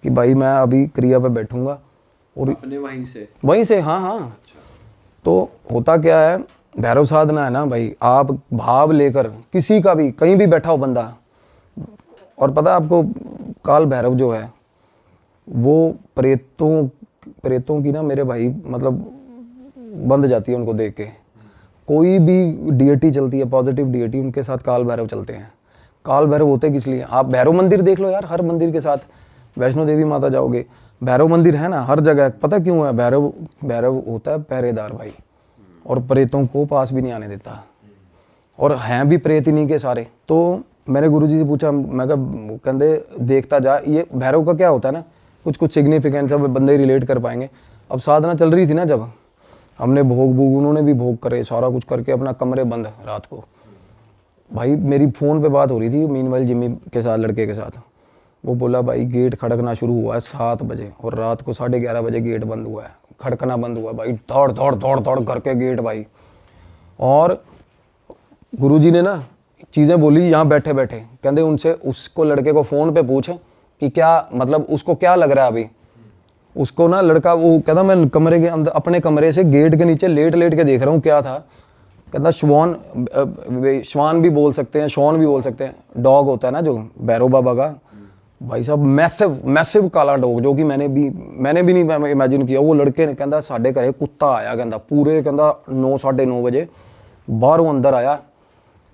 कि भाई मैं अभी क्रिया पे बैठूंगा, और अपने वहीं से हाँ हाँ। तो होता क्या है, भैरव साधना है ना भाई, आप भाव लेकर किसी का भी कहीं भी बैठा हो बंदा, और पता है आपको काल भैरव जो है वो प्रेतों की ना मेरे भाई मतलब बंद जाती है उनको देख के। कोई भी डीएटी चलती है, पॉजिटिव डीएटी, उनके साथ काल भैरव चलते हैं। काल भैरव होते किस लिए, आप भैरव मंदिर देख लो यार, हर मंदिर के साथ, वैष्णो देवी माता जाओगे भैरव मंदिर है ना हर जगह। पता क्यों है, भैरव होता है पहरेदार भाई, और प्रेतों को पास भी नहीं आने देता, और हैं भी प्रेत इन्हीं के सारे। तो मैंने गुरुजी से पूछा, मैं कहा कहते देखता जा, ये भैरव का क्या होता है ना, कुछ सिग्निफिकेंट सब बंदे रिलेट कर पाएंगे। अब साधना चल रही थी ना, जब हमने भोग उन्होंने भी भोग करे, सारा कुछ करके अपना कमरे बंद रात को। भाई मेरी फ़ोन पे बात हो रही थी मीनवाइल जिम्मी के साथ, लड़के के साथ। वो बोला भाई गेट खड़कना शुरू हुआ है 7 बजे, और रात को 11:30 बजे गेट बंद हुआ है, खड़कना बंद हुआ भाई, दौड़ दौड़ दौड़ दौड़ करके गेट भाई। और गुरुजी ने ना चीज़ें बोली यहाँ बैठे बैठे, कहते उनसे उसको लड़के को फ़ोन पे पूछ कि क्या मतलब उसको क्या लग रहा है अभी। उसको ना लड़का वो कहता मैं कमरे के अंदर अपने कमरे से गेट के नीचे लेट लेट के देख रहा हूँ क्या था। कहता श्वान भी बोल सकते हैं, शॉन भी बोल सकते हैं, डॉग होता है ना जो भैरव बाबा का, भाई साहब मैसिव काला डॉग, जो कि मैंने भी नहीं इमेजिन किया। वो लड़के ने कहता साढ़े घरे कुत्ता आया, कहता पूरे कहता 9-9:30 बजे बाहरों अंदर आया।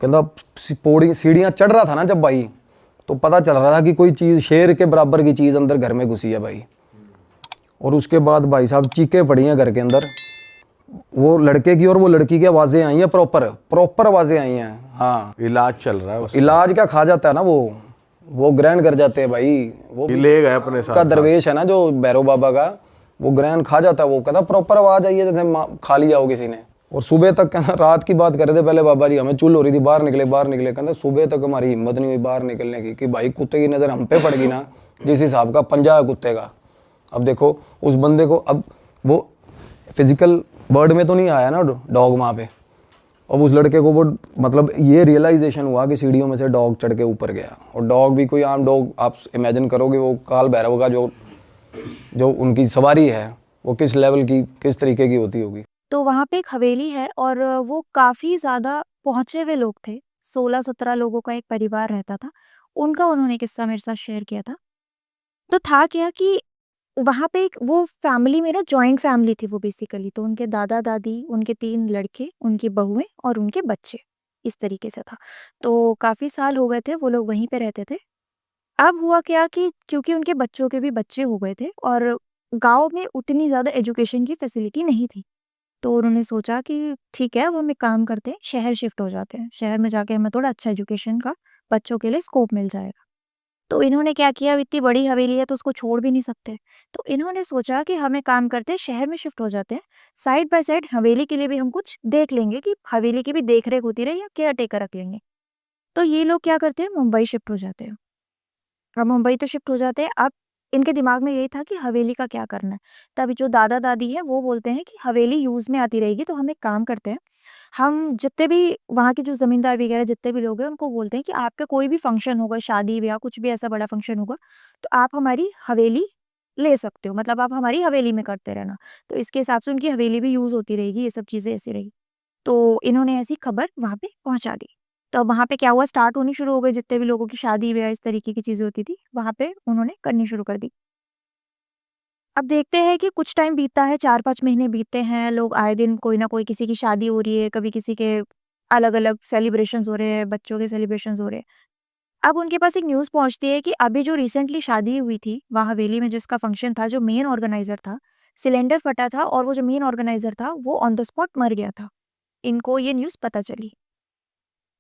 कहता पौड़ी सीढ़ियाँ चढ़ रहा था ना जब भाई, तो पता चल रहा था कि कोई चीज़ शेर के बराबर की चीज़ अंदर घर में घुसी है भाई। और उसके बाद भाई साहब चीखें पड़ी हैं घर के अंदर, वो लड़के की और वो लड़की की आवाज़ें आई हैं, प्रॉपर आवाज़ें आई हैं। हाँ, इलाज चल रहा है उसका। इलाज क्या खा जाता है ना, वो ग्रहण कर जाते हैं भाई। वो ले गए अपने साथ का दरवेश है ना जो भैरव बाबा का, वो ग्रहण खा जाता है। वो कहता प्रॉपर आवाज़ आई है जैसे खा लिया हो किसी ने। और सुबह तक कहना, रात की बात कर रहे थे पहले बाबा जी, हमें चुल हो रही थी, बाहर निकले। कहते सुबह तक हमारी हिम्मत नहीं हुई बाहर निकलने की, कि भाई कुत्ते की नज़र हम पे पड़ गई ना, जिस हिसाब का पंजा है कुत्ते का। अब देखो उस बंदे को, अब वो फिजिकल बर्ड में तो नहीं आया ना डॉग वहाँ पे। अब उस लड़के को वो मतलब ये रियलाइजेशन हुआ कि सीढ़ियों में से डॉग चढ़ के ऊपर गया। और डॉग भी कोई आम डॉग, आप इमेजिन करोगे वो काल भैरव का जो उनकी सवारी है वो किस लेवल की, किस तरीके की होती होगी। तो वहाँ पे एक हवेली है और वो काफ़ी ज़्यादा पहुँचे हुए लोग थे। 16-17 लोगों का एक परिवार रहता था। उनका उन्होंने किस्सा मेरे साथ शेयर किया था। तो था क्या कि वहाँ पे एक वो फैमिली में ना जॉइंट फैमिली थी वो बेसिकली। तो उनके दादा-दादी, उनके 3 लड़के, उनकी बहुएँ और उनके बच्चे, इस तरीके से था। तो काफ़ी साल हो गए थे वो लोग वहीं पे रहते थे। अब हुआ क्या कि क्योंकि उनके बच्चों के भी बच्चे हो गए थे और गाँव में उतनी ज़्यादा एजुकेशन की फैसिलिटी नहीं थी। तो उन्होंने सोचा कि ठीक है, अब हम एक काम करते हैं, शहर शिफ्ट हो जाते हैं। शहर में जाके हमें थोड़ा अच्छा एजुकेशन का बच्चों के लिए स्कोप मिल जाएगा। तो इन्होंने क्या किया, अब इतनी बड़ी हवेली है तो उसको छोड़ भी नहीं सकते। तो इन्होंने सोचा कि हम एक काम करते हैं, शहर में शिफ्ट हो जाते हैं। साइड बाय साइड हवेली के लिए भी हम कुछ देख लेंगे कि हवेली की भी देख-रेख होती रहे या केयरटेकर रख लेंगे। तो ये लोग क्या करते हैं, मुंबई शिफ्ट हो जाते हैं। अब मुंबई तो शिफ्ट हो जाते हैं, अब इनके दिमाग में यही था कि हवेली का क्या करना है। तब जो दादा-दादी हैं वो बोलते हैं कि हवेली यूज़ में आती रहेगी, तो हम एक काम करते हैं, हम जितने भी वहाँ के जो ज़मींदार वगैरह जितने भी लोग हैं उनको बोलते हैं कि आपका कोई भी फंक्शन होगा, शादी-ब्याह कुछ भी ऐसा बड़ा फंक्शन होगा, तो आप हमारी हवेली ले सकते हो, मतलब आप हमारी हवेली में करते रहना। तो इसके हिसाब से उनकी हवेली भी यूज़ होती रहेगी, ये सब चीज़ें ऐसी रही। तो इन्होंने ऐसी खबर वहाँ पे पहुँचा दी। तो अब वहाँ पे क्या हुआ, स्टार्ट होनी शुरू हो गई, जितने भी लोगों की शादी-ब्याह इस तरीके की चीज़ें होती थी, वहाँ पे उन्होंने करनी शुरू कर दी। अब देखते हैं कि कुछ टाइम बीतता है, 4-5 महीने बीतते हैं, लोग आए दिन कोई ना कोई, किसी की शादी हो रही है, कभी किसी के अलग-अलग सेलिब्रेशंस हो रहे हैं, बच्चों के सेलिब्रेशंस हो रहे हैं। अब उनके पास एक न्यूज़ पहुँचती है कि अभी जो रिसेंटली शादी हुई थी, वहाँ हवेली में जिसका फंक्शन था, जो मेन ऑर्गेनाइज़र था, सिलेंडर फटा था और वो जो मेन ऑर्गेनाइज़र था, वो ऑन द स्पॉट मर गया था। इनको ये न्यूज़ पता चली।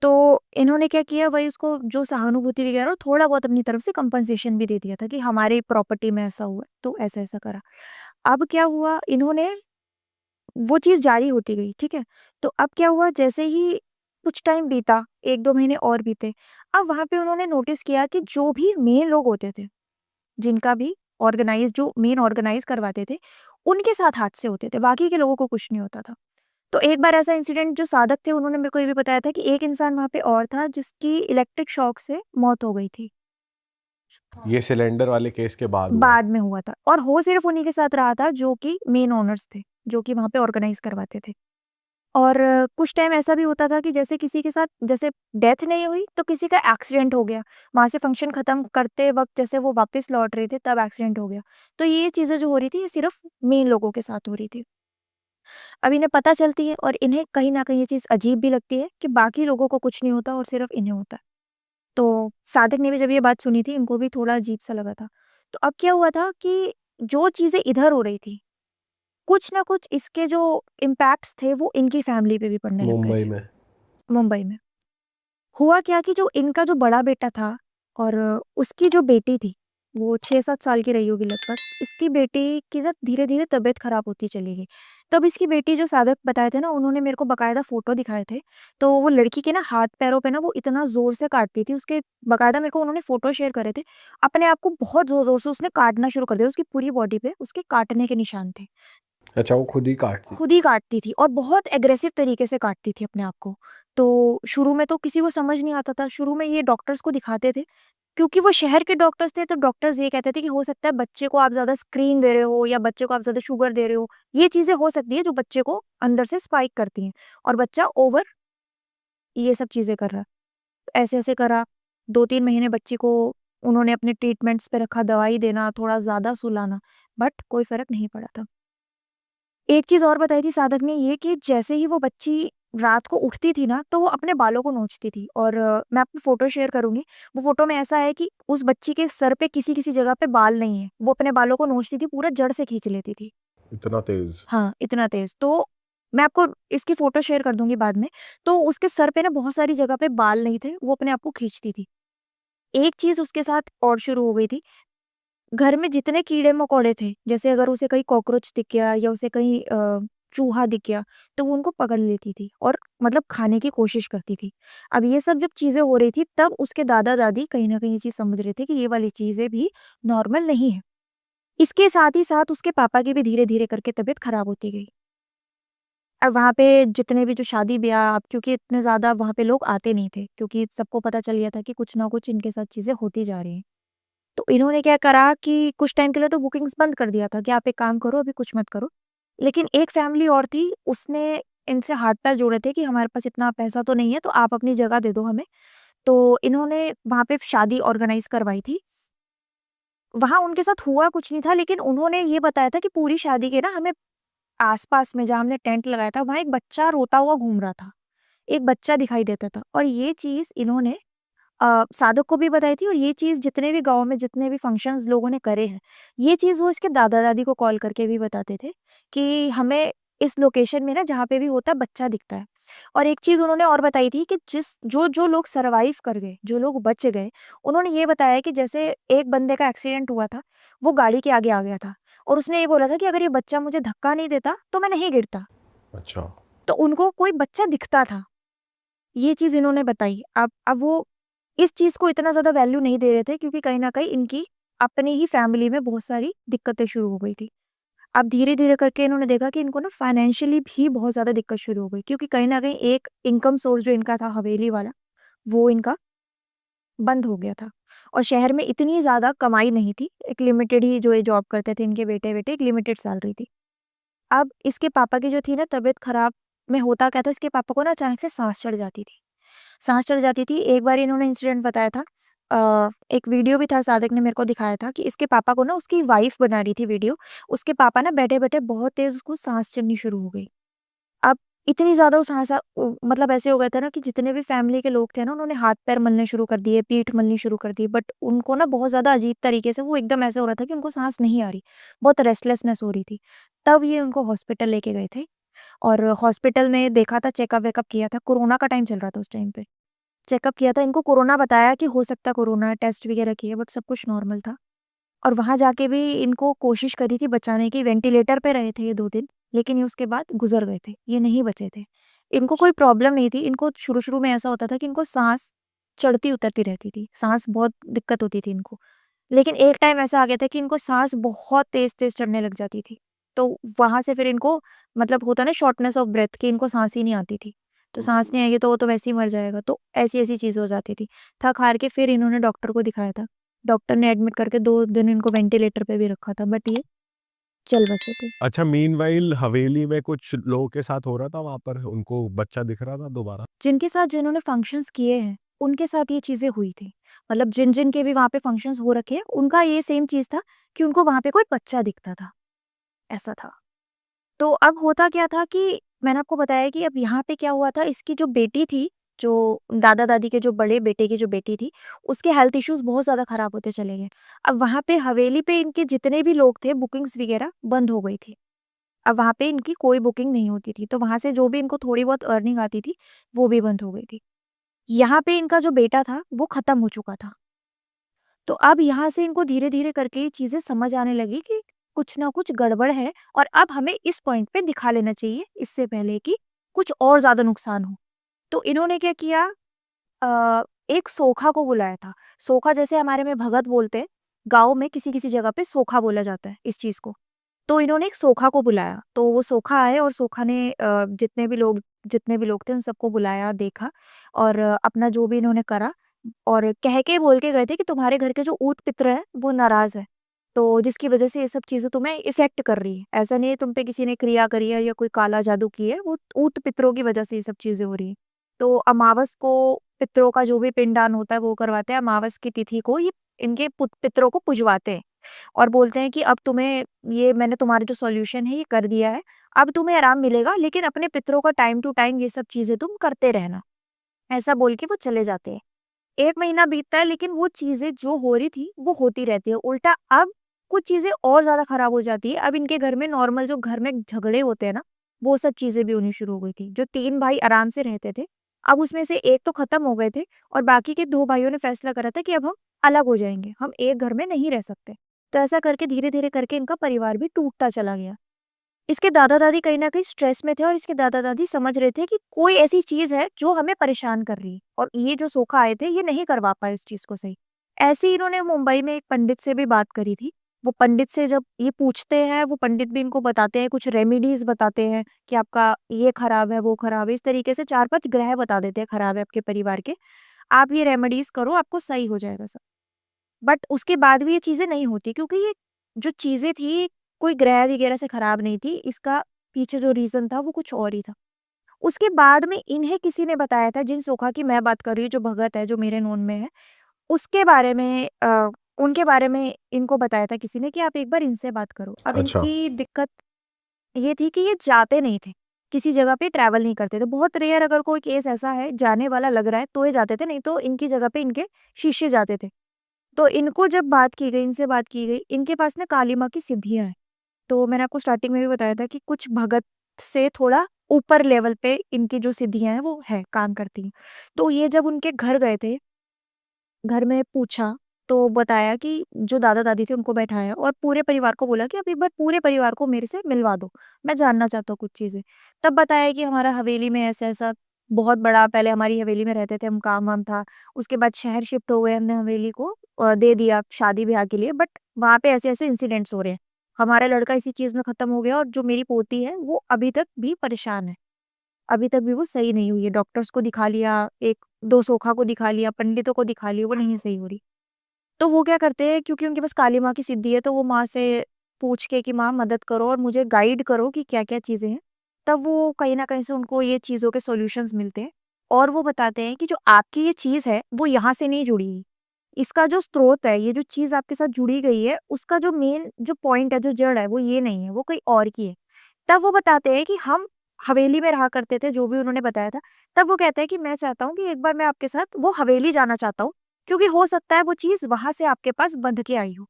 तो इन्होंने क्या किया, वही उसको जो सहानुभूति वगैरह और थोड़ा बहुत अपनी तरफ से कंपनसेशन भी दे दिया था कि हमारी प्रॉपर्टी में ऐसा हुआ है, तो ऐसा-ऐसा करा। अब क्या हुआ, इन्होंने वो चीज़ जारी होती गई, ठीक है? तो अब क्या हुआ, जैसे ही कुछ टाइम बीता, 1-2 महीने और बीते, अब वहाँ पे उन्होंने नोटिस किया कि जो भी मेन लोग होते थे, जिनका भी जो मेन ऑर्गेनाइज़ करवाते थे, उनके साथ हादसे होते थे, बाकी के लोगों को कुछ नहीं होता था। तो एक बार ऐसा इंसिडेंट, जो साधक थे उन्होंने मेरे को ये भी बताया था कि एक इंसान वहाँ पे और था जिसकी इलेक्ट्रिक शॉक से मौत हो गई थी। ये सिलेंडर वाले केस के बाद हुआ। बाद में हुआ था और हो सिर्फ़ उन्हीं के साथ रहा था जो कि मेन ओनर्स थे, जो कि वहाँ पे ऑर्गेनाइज़ करवाते थे। और कुछ टाइम ऐसा भी होता था कि जैसे किसी के साथ जैसे डेथ नहीं हुई तो किसी का एक्सीडेंट हो गया। वहाँ से फंक्शन खत्म करते वक़्त जैसे वो वापस लौट रहे थे तब एक्सीडेंट हो गया। तो ये चीज़ें जो हो रही थी ये सिर्फ़ मेन लोगों के साथ हो रही थी। अब इन्हें पता चलती है और इन्हें कहीं न कहीं ये चीज़ अजीब भी लगती है कि बाकी लोगों को कुछ नहीं होता और सिर्फ़ इन्हें होता है। तो सादिक ने भी जब ये बात सुनी थी, इनको भी थोड़ा अजीब-सा लगा था। तो अब क्या हुआ था कि जो चीज़ें इधर हो रही थी, कुछ न कुछ इसके जो इम्पैक्ट्स थे वो इनकी फैमिली पे भी पड़ने लग गए मुंबई थे, में। मुंबई में। हुआ क्या कि जो इनका जो बड़ा बेटा था और उसकी जो बेटी थी, वो 6-7 साल की रही होगी लगभग। इसकी बेटी की ना धीरे-धीरे तबीयत खराब होती चली गई। तब इसकी बेटी, जो सादक बताए थे ना, उन्होंने मेरे को बाकायदा फ़ोटो दिखाए थे। तो वो लड़की के ना हाथ-पैरों पे ना वो इतना ज़ोर से काटती थी, उसके बाकायदा मेरे को उन्होंने फ़ोटो शेयर करे थे। अपने आप को बहुत ज़ोर-ज़ोर से उसने काटना शुरू कर दिया, उसकी पूरी बॉडी पे उसके काटने के निशान थे। अच्छा, वो खुद ही काटती खुद ही काटती थी और बहुत एग्रेसिव तरीके से काटती थी अपने आप को। तो शुरू में तो किसी को समझ नहीं आता था, शुरू में ये डॉक्टर्स को दिखाते थे, क्योंकि वो शहर के डॉक्टर्स थे, तो डॉक्टर्स ये कहते थे कि हो सकता है बच्चे को आप ज़्यादा स्क्रीन दे रहे हो या बच्चे को आप ज़्यादा शुगर दे रहे हो। ये चीज़ें हो सकती है जो बच्चे को अंदर से स्पाइक करती हैं और बच्चा ओवर ये सब चीज़ें कर रहा है। ऐसे-ऐसे करा, 2-3 महीने बच्ची को उन्होंने अपने ट्रीटमेंट्स पे रखा, दवाई देना, थोड़ा ज़्यादा सुलाना, बट कोई फ़र्क नहीं पड़ा था। एक चीज़ और बताई थी साधक ने ये कि जैसे ही वो बच्ची रात को उठती थी ना, तो वो अपने बालों को नोचती थी और मैं आपको फ़ोटो शेयर करूँगी। वो फ़ोटो में ऐसा है कि उस बच्ची के सर पे किसी-किसी जगह पे बाल नहीं है। वो अपने बालों को नोचती थी, पूरा जड़ से खींच लेती थी। इतना तेज। हाँ, इतना तेज़। तो मैं आपको इसकी फ़ोटो शेयर कर दूँगी बाद में। तो उसके सर पे ना बहुत सारी जगह पे बाल नहीं थे, वो अपने आप को खींचती थी। एक चीज़ उसके साथ और शुरू हो गई थी, घर में जितने कीड़े-मकोड़े थे, जैसे अगर उसे कहीं कॉकरोच दिख गया या उसे कहीं चूहा दिख गया, तो वो उनको पकड़ लेती थी और मतलब खाने की कोशिश करती थी। अब ये सब जब चीज़ें हो रही थी, तब उसके दादा-दादी कहीं न कहीं ये चीज़ समझ रहे थे कि ये वाली चीज़ें भी नॉर्मल नहीं है। इसके साथ ही साथ उसके पापा की भी धीरे-धीरे करके तबीयत खराब होती गई। अब वहाँ पे जितने भी जो शादी-ब्याह, अब क्योंकि इतने ज़्यादा वहाँ पे लोग आते नहीं थे, क्योंकि सबको पता चल गया था कि कुछ ना कुछ इनके साथ चीज़ें होती जा रही हैं। तो इन्होंने क्या करा कि कुछ टाइम के लिए तो बुकिंग्स बंद कर दिया था कि आप एक काम करो, अभी कुछ मत करो। लेकिन एक फैमिली और थी, उसने इनसे हाथ-पैर जोड़े थे कि हमारे पास इतना पैसा तो नहीं है, तो आप अपनी जगह दे दो हमें। तो इन्होंने वहाँ पे शादी ऑर्गेनाइज़ करवाई थी। वहाँ उनके साथ हुआ कुछ नहीं था, लेकिन उन्होंने ये बताया था कि पूरी शादी के ना हमें आस-पास में जहाँ हमने टेंट लगाया था, वहाँ एक बच्चा रोता हुआ घूम रहा था। एक बच्चा दिखाई देता था और ये चीज़ इन्होंने साधक को भी बताई थी और ये चीज़ जितने भी गाँव में जितने भी फंक्शंस लोगों ने करे हैं, ये चीज़ वो इसके दादा-दादी को कॉल करके भी बताते थे कि हमें इस लोकेशन में ना जहाँ पे भी होता है बच्चा दिखता है। और एक चीज़ उन्होंने और बताई थी कि जो लोग सर्वाइव कर गए, जो लोग बच गए, उन्होंने ये बताया कि जैसे एक बंदे का एक्सीडेंट हुआ था, वो गाड़ी के आगे आ गया था और उसने ये बोला था कि अगर ये बच्चा मुझे धक्का नहीं देता, तो मैं नहीं गिरता। अच्छा। तो उनको कोई बच्चा दिखता था। ये चीज़ इन्होंने बताई। अब वो इस चीज़ को इतना ज़्यादा वैल्यू नहीं दे रहे थे, क्योंकि कहीं न कहीं इनकी अपनी ही फैमिली में बहुत सारी दिक्कतें शुरू हो गई थी। अब धीरे-धीरे करके इन्होंने देखा कि इनको ना फाइनेंशियली भी बहुत ज़्यादा दिक्कत शुरू हो गई, क्योंकि कहीं न कहीं एक इनकम सोर्स जो इनका था हवेली वाला, वो इनका बंद हो गया था और शहर में इतनी ज़्यादा कमाई नहीं थी। एक लिमिटेड ही जो ये जॉब करते थे इनके बेटे-वेटे, एक लिमिटेड सैलरी थी। अब इसके पापा की जो थी ना तबीयत खराब में होता क्या था, इसके पापा को ना अचानक से साँस चढ़ जाती थी। साँस चढ़ जाती थी। एक बार इन्होंने इंसिडेंट बताया था, एक वीडियो भी था, सादिक ने मेरे को दिखाया था कि इसके पापा को ना उसकी वाइफ़ बना रही थी वीडियो। उसके पापा ना बैठे-बैठे बहुत तेज़ उसको साँस चढ़नी शुरू हो गई। अब इतनी ज़्यादा वो सांस मतलब ऐसे हो गया था ना कि जितने भी फैमिली के लोग थे ना, उन्होंने हाथ-पैर मलने शुरू कर दिए, पीठ मलनी शुरू कर दी। बट उनको ना बहुत ज़्यादा अजीब तरीके से वो एकदम ऐसा हो रहा था कि उनको सांस नहीं आ रही, बहुत रेस्टलेसनेस हो रही थी। तब ये उनको हॉस्पिटल लेके गए थे और हॉस्पिटल में देखा था, चेकअप-वेकअप किया था। कोरोना का टाइम चल रहा था उस टाइम पे। चेकअप किया था, इनको कोरोना बताया कि हो सकता है कोरोना है, टेस्ट वगैरह किए बट सब कुछ नॉर्मल था। और वहाँ जाके भी इनको कोशिश करी थी बचाने की, वेंटिलेटर पे रहे थे ये 2 दिन, लेकिन ये उसके बाद गुज़र गए थे, ये नहीं बचे थे। इनको कोई प्रॉब्लम नहीं थी, इनको शुरू-शुरू में ऐसा होता था कि इनको साँस चढ़ती-उतरती रहती थी, साँस बहुत दिक्कत होती थी इनको। लेकिन एक टाइम ऐसा आ गया था कि इनको साँस बहुत तेज़-तेज़ चढ़ने लग जाती थी। तो वहाँ से फिर इनको मतलब होता है ना शॉर्टनेस ऑफ ब्रेथ कि इनको साँस ही नहीं आती थी। तो साँस नहीं आएगी तो वो तो वैसे ही मर जाएगा, तो ऐसी-ऐसी चीज़ें हो जाती थी। थक-हार के फिर इन्होंने डॉक्टर को दिखाया था। डॉक्टर ने एडमिट करके 2 दिन इनको वेंटिलेटर पे भी रखा था बट ये चल बसे थे। अच्छा, मीनवाइल हवेली में कुछ लोगों के साथ हो रहा था वहाँ पर? उनको बच्चा दिख रहा था दोबारा? जिनके साथ जिन्होंने फंक्शंस किए हैं, उनके साथ ये चीज़ें हुई थी। मतलब जिन-जिन के भी वहाँ पे फंक्शंस हो रखे हैं, उनका ये सेम चीज़ था कि उनको वहाँ पे कोई बच्चा दिखता था, ऐसा था। तो अब होता क्या था कि मैंने आपको बताया कि अब यहाँ पे क्या हुआ था, इसकी जो बेटी थी, जो दादा-दादी के जो बड़े बेटे की जो बेटी थी, उसके हेल्थ इश्यूज़ बहुत ज़्यादा खराब होते चले गए। अब वहाँ पे हवेली पे इनके जितने भी लोग थे, बुकिंग्स वगैरह बंद हो गई थी। अब वहाँ पे इनकी कोई बुकिंग नहीं होती थी, तो वहाँ से जो भी इनको थोड़ी बहुत अर्निंग आती थी, वो भी बंद हो गई थी। यहाँ पे इनका जो बेटा था, वो खत्म हो चुका था। तो अब यहाँ से इनको धीरे-धीरे करके ये चीज़ें समझ आने लगी कि कुछ ना कुछ गड़बड़ है और अब हमें इस पॉइंट पे दिखा लेना चाहिए, इससे पहले कि कुछ और ज़्यादा नुकसान हो। तो इन्होंने क्या किया, एक सोखा को बुलाया था। सोखा जैसे हमारे में भगत बोलते हैं, गाँव में किसी-किसी जगह पे सोखा बोला जाता है इस चीज़ को। तो इन्होंने एक सोखा को बुलाया, तो वो सोखा आए और सोखा ने जितने भी लोग थे उन सबको बुलाया, देखा और अपना जो भी इन्होंने करा और कह के बोल के गए थे कि तुम्हारे घर के जो ऊत-पित्र हैं, वो नाराज़ है। तो जिसकी वजह से ये सब चीज़ें तुम्हें इफ़ेक्ट कर रही है। ऐसा नहीं है तुम पे किसी ने क्रिया करी है या कोई काला जादू की है, वो ऊत-पितरों की वजह से ये सब चीज़ें हो रही हैं। तो अमावस को पितरों का जो भी पिंडदान होता है वो करवाते हैं, अमावस की तिथि को ये इनके पितरों को पुजवाते हैं और बोलते हैं कि अब तुम्हें ये मैंने तुम्हारा जो सॉल्यूशन है ये कर दिया है, अब तुम्हें आराम मिलेगा लेकिन अपने पितरों का टाइम टू टाइम ये सब चीज़ें तुम करते रहना। ऐसा बोल के वो चले जाते हैं। 1 महीना बीतता है लेकिन वो चीज़ें जो हो रही थी, वो होती रहती है। उल्टा अब कुछ चीज़ें और ज़्यादा खराब हो जाती है। अब इनके घर में नॉर्मल जो घर में झगड़े होते हैं ना, वो सब चीज़ें भी होनी शुरू हो गई थी। जो 3 भाई आराम से रहते थे, अब उसमें से 1 तो खत्म हो गए थे और बाकी के 2 भाइयों ने फैसला करा था कि अब हम अलग हो जाएँगे, हम एक घर में नहीं रह सकते। तो ऐसा करके धीरे-धीरे करके इनका परिवार भी टूटता चला गया। इसके दादा-दादी कहीं न कहीं स्ट्रेस में थे और इसके दादा-दादी समझ रहे थे कि कोई ऐसी चीज़ है जो हमें परेशान कर रही है और ये जो सोखा आए थे, ये नहीं करवा पाए उस चीज़ को सही। ऐसे ही इन्होंने मुंबई में एक पंडित से भी बात करी थी। वो पंडित से जब ये पूछते हैं, वो पंडित भी इनको बताते हैं, कुछ रेमेडीज़ बताते हैं कि आपका ये खराब है, वो खराब है। इस तरीके से 4-5 ग्रह बता देते हैं खराब है आपके परिवार के। आप ये रेमेडीज़ करो, आपको सही हो जाएगा सब। बट उसके बाद भी ये चीज़ें नहीं होती क्योंकि ये जो चीज़ें थी, कोई ग्रह वगैरह से खराब नहीं थी, इसका पीछे जो रीज़न था वो कुछ और ही था। उसके बाद में इन्हें किसी ने बताया था, जिन सोखा की मैं बात कर रही हूँ, जो भगत है, जो मेरे नोन में है, उसके बारे में उनके बारे में इनको बताया था किसी ने कि आप एक बार इनसे बात करो। अब अच्छा। इनकी दिक्कत ये थी कि ये जाते नहीं थे, किसी जगह पे ट्रैवल नहीं करते थे। बहुत रेयर अगर कोई केस ऐसा है जाने वाला लग रहा है तो ये जाते थे, नहीं तो इनकी जगह पे इनके शिष्य जाते थे। तो इनको जब बात की गई, इनसे बात की गई, इनके पास ना काली माँ की सिद्धियाँ हैं। तो मैंने आपको स्टार्टिंग में भी बताया था कि कुछ भगत से थोड़ा ऊपर लेवल पे इनकी जो सिद्धियाँ हैं वो है, काम करती हैं। तो ये जब उनके घर गए थे, घर में पूछा, तो बताया कि जो दादा-दादी थे उनको बैठाया और पूरे परिवार को बोला कि आप एक बार पूरे परिवार को मेरे से मिलवा दो, मैं जानना चाहता हूँ कुछ चीज़ें। तब बताया कि हमारा हवेली में ऐसा-ऐसा बहुत बड़ा पहले हमारी हवेली में रहते थे हम, काम-वाम था। उसके बाद शहर शिफ्ट हो गए, हमने हवेली को दे दिया शादी-ब्याह के लिए बट वहाँ पे ऐसे-ऐसे इंसिडेंट्स हो रहे हैं। हमारा लड़का इसी चीज़ में खत्म हो गया और जो मेरी पोती है वो अभी तक भी परेशान है। अभी तक भी वो सही नहीं हुई है। डॉक्टर्स को दिखा लिया, 1-2 सोखा को दिखा लिया, पंडितों को दिखा लिया, वो नहीं सही हो रही। तो वो क्या करते हैं क्योंकि उनके पास काली माँ की सिद्धि है तो वो माँ से पूछ के कि माँ मदद करो और मुझे गाइड करो कि क्या-क्या चीज़ें हैं। तब वो कहीं न कहीं से उनको ये चीज़ों के सॉल्यूशंस मिलते हैं और वो बताते हैं कि जो आपकी ये चीज़ है वो यहाँ से नहीं जुड़ी है। इसका जो स्रोत है, ये जो चीज़ आपके साथ जुड़ी गई है, उसका जो मेन जो पॉइंट है, जो जड़ है वो ये नहीं है, वो कहीं और की है। तब वो बताते हैं कि हम हवेली में रहा करते थे, जो भी उन्होंने बताया था। तब वो कहता है कि मैं चाहता हूँ कि एक बार मैं आपके साथ वो हवेली जाना चाहता हूँ, क्योंकि हो सकता है वो चीज़ वहाँ से आपके पास बंध के आई हो।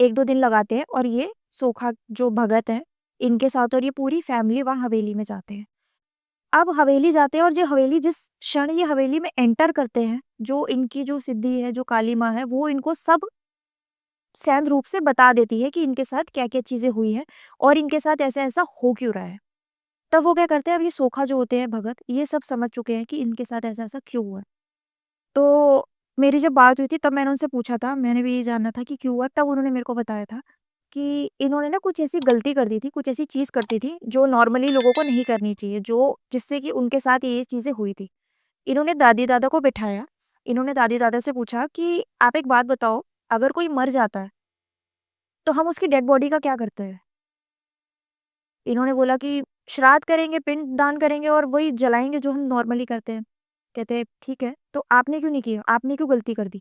1-2 दिन लगाते हैं और ये सोखा जो भगत है, इनके साथ और ये पूरी फैमिली वहाँ हवेली में जाते हैं। अब हवेली जाते हैं और जो हवेली जिस क्षण ये हवेली में एंटर करते हैं, जो इनकी जो सिद्धि है, जो काली माँ है, वो इनको सब सैन्य रूप से बता देती है कि इनके साथ क्या-क्या चीज़ें हुई हैं और इनके साथ ऐसा-ऐसा हो क्यों रहा है। तब वो क्या करते हैं, अब ये सोखा जो होते हैं भगत, ये सब समझ चुके हैं कि इनके साथ ऐसा-ऐसा क्यों हुआ है। तो मेरी जब बात हुई थी तब मैंने उनसे पूछा था, मैंने भी ये जानना था कि क्यों हुआ, तब उन्होंने मेरे को बताया था कि इन्होंने ना कुछ ऐसी गलती कर दी थी, कुछ ऐसी चीज़ करती थी जो नॉर्मली लोगों को नहीं करनी चाहिए, जो जिससे कि उनके साथ ये चीज़ें हुई थी। इन्होंने दादी-दादा को बिठाया, इन्होंने दादी-दादा से पूछा कि आप एक बात बताओ, अगर कोई मर जाता है, तो हम उसकी डेड बॉडी का क्या करते हैं? इन्होंने बोला कि श्राद्ध करेंगे, पिंड दान करेंगे और वही जलाएँगे जो हम नॉर्मली करते हैं। कहते हैं, "ठीक है, तो आपने क्यों नहीं किया? आपने क्यों गलती कर दी?"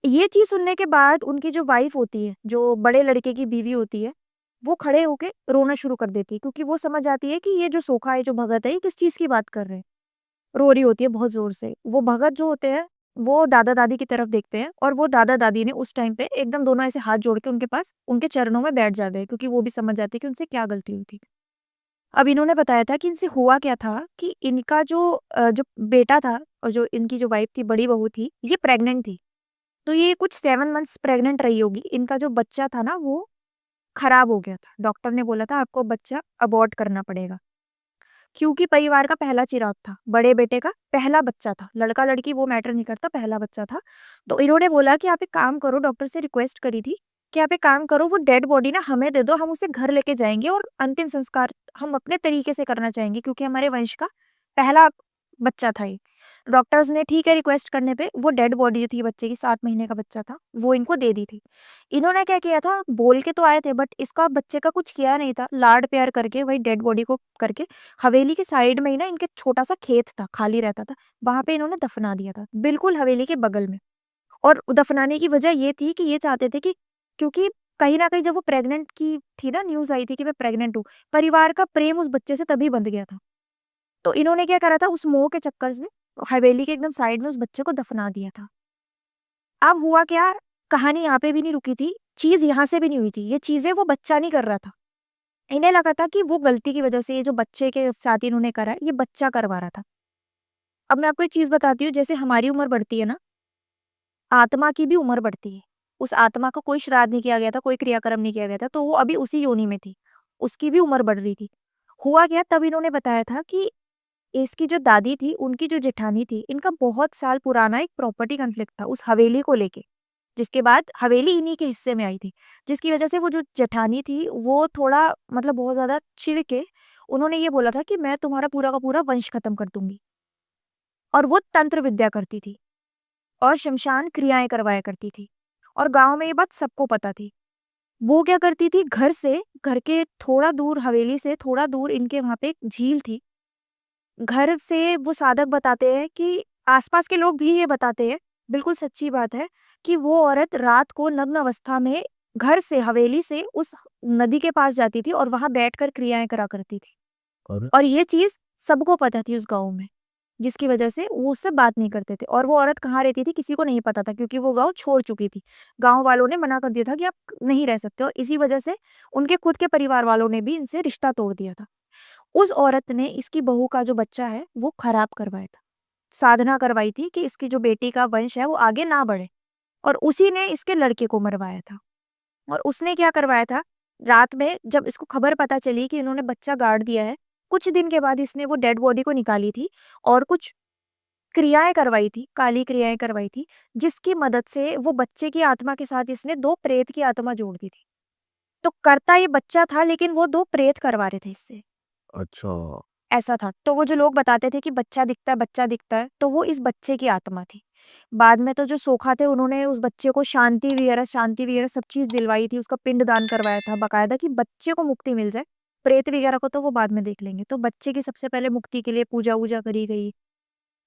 ये चीज़ सुनने के बाद उनकी जो वाइफ़ होती है, जो बड़े लड़के की बीवी होती है, वो खड़े होके रोना शुरू कर देती है, क्योंकि वो समझ जाती है कि ये जो सोखा है, जो भगत है, ये किस चीज़ की बात कर रहे हैं। रो रही होती है बहुत ज़ोर से। वो भगत जो होते हैं, वो दादा-दादी की तरफ देखते हैं और वो दादा-दादी ने उस टाइम पे एकदम दोनों ऐसे हाथ जोड़ के उनके पास, उनके चरणों में बैठ जाते हैं, क्योंकि वो भी समझ जाते हैं कि उनसे क्या गलती हुई थी। अब इन्होंने बताया था कि इनसे हुआ क्या था कि इनका जो बेटा था और जो इनकी जो वाइफ़ थी, बड़ी बहू थी, ये प्रेग्नेंट थी। तो ये कुछ 7 मंथ्स प्रेग्नेंट रही होगी। इनका जो बच्चा था ना, वो खराब हो गया था। डॉक्टर ने बोला था आपको बच्चा अबॉर्ट करना पड़ेगा, क्योंकि परिवार का पहला चिराग था, बड़े बेटे का पहला बच्चा था। लड़का-लड़की वो मैटर नहीं करता, पहला बच्चा था। तो इन्होंने बोला कि आप एक काम करो, डॉक्टर से रिक्वेस्ट करी थी कि आप एक काम करो, वो डेड बॉडी ना हमें दे दो, हम उसे घर लेके जाएँगे और अंतिम संस्कार हम अपने तरीके से करना चाहेंगे, क्योंकि हमारे वंश का पहला बच्चा था ये। डॉक्टर्स ने ठीक है रिक्वेस्ट करने पे वो डेड बॉडी जो थी बच्चे की, 7 महीने का बच्चा था, वो इनको दे दी थी। इन्होंने क्या किया था, बोल के तो आए थे बट इसका बच्चे का कुछ किया नहीं था, लाड-प्यार करके वही डेड बॉडी को करके हवेली के साइड में ही ना इनके छोटा-सा खेत था, खाली रहता था, वहाँ पे इन्होंने दफना दिया था, बिल्कुल हवेली के बगल में। और दफनाने की वजह ये थी कि ये चाहते थे कि, क्योंकि कहीं न कहीं जब वो प्रेग्नेंट की थी ना, न्यूज़ आई थी कि मैं प्रेग्नेंट हूँ, परिवार का प्रेम उस बच्चे से तभी बंध गया था। तो इन्होंने क्या करा था, उस मोह के चक्कर से हवेली के एकदम साइड में उस बच्चे को दफना दिया था। अब हुआ क्या, कहानी यहाँ पे भी नहीं रुकी थी, चीज़ यहाँ से भी नहीं हुई थी, ये चीज़ें वो बच्चा नहीं कर रहा था। इन्हें लगा था कि वो गलती की वजह से ये जो बच्चे के साथ इन्होंने करा है, ये बच्चा करवा रहा था। अब मैं आपको एक चीज़ बताती हूँ, जैसे हमारी उम्र बढ़ती है ना, आत्मा की भी उम्र बढ़ती है। उस आत्मा को कोई श्राद्ध नहीं किया गया था, कोई क्रियाक्रम नहीं किया गया था, तो वो अभी उसी योनि में थी। उसकी भी उम्र बढ़ रही थी। हुआ क्या, तब इन्होंने बताया था कि इसकी जो दादी थी, उनकी जो जेठानी थी, इनका बहुत साल पुराना एक प्रॉपर्टी कॉन्फ्लिक्ट था उस हवेली को लेके। जिसके बाद हवेली इन्हीं के हिस्से में आई थी। जिसकी वजह से वो जो जेठानी थी, वो थोड़ा मतलब बहुत ज़्यादा चिढ़ के उन्होंने ये बोला था कि मैं तुम्हारा पूरा का पूरा वंश खत्म कर दूँगी। और वो तंत्र विद्या करती थी और श्मशान क्रियाएँ करवाया करती थी। और गाँव में ये बात सबको पता थी। वो क्या करती थी, घर के थोड़ा दूर, हवेली से थोड़ा दूर इनके वहाँ पे एक झील थी। घर से वो साधक बताते हैं कि आस-पास के लोग भी ये बताते हैं, बिल्कुल सच्ची बात है, कि वो औरत रात को नग्न अवस्था में घर से, हवेली से उस नदी के पास जाती थी और वहाँ बैठकर क्रियाएँ करा करती थी। और और ये चीज़ सबको पता थी उस गाँव में, जिसकी वजह से वो उससे बात नहीं करते थे। और वो औरत कहाँ रहती थी किसी को नहीं पता था, क्योंकि वो गाँव छोड़ चुकी थी। गाँव वालों ने मना कर दिया था कि आप नहीं रह सकते, और इसी वजह से उनके खुद के परिवार वालों ने भी इनसे रिश्ता तोड़ दिया था। उस औरत ने इसकी बहू का जो बच्चा है, वो खराब करवाया था। साधना करवाई थी कि इसकी जो बेटी का वंश है, वो आगे ना बढ़े, और उसी ने इसके लड़के को मरवाया था। और उसने क्या करवाया था, रात में जब इसको खबर पता चली कि इन्होंने बच्चा गाड़ दिया है, कुछ दिन के बाद इसने वो डेड बॉडी को निकाली थी और कुछ क्रियाएँ करवाई थी, काली क्रियाएँ करवाई थी, जिसकी मदद से वो बच्चे की आत्मा के साथ इसने 2 प्रेत की आत्मा जोड़ दी थी। तो करता ये बच्चा था, लेकिन वो 2 प्रेत करवा रहे थे इससे। अच्छा। ऐसा था। तो वो जो लोग बताते थे कि बच्चा दिखता है, तो वो इस बच्चे की आत्मा थी। बाद में तो जो सोखा थे, उन्होंने उस बच्चे को शांति वगैरह सब चीज़ दिलवाई थी, उसका पिंडदान करवाया था बाकायदा, कि बच्चे को मुक्ति मिल जाए। प्रेत वगैरह को तो वो बाद में देख लेंगे। तो बच्चे की सबसे पहले मुक्ति के लिए पूजा-वूजा करी गई।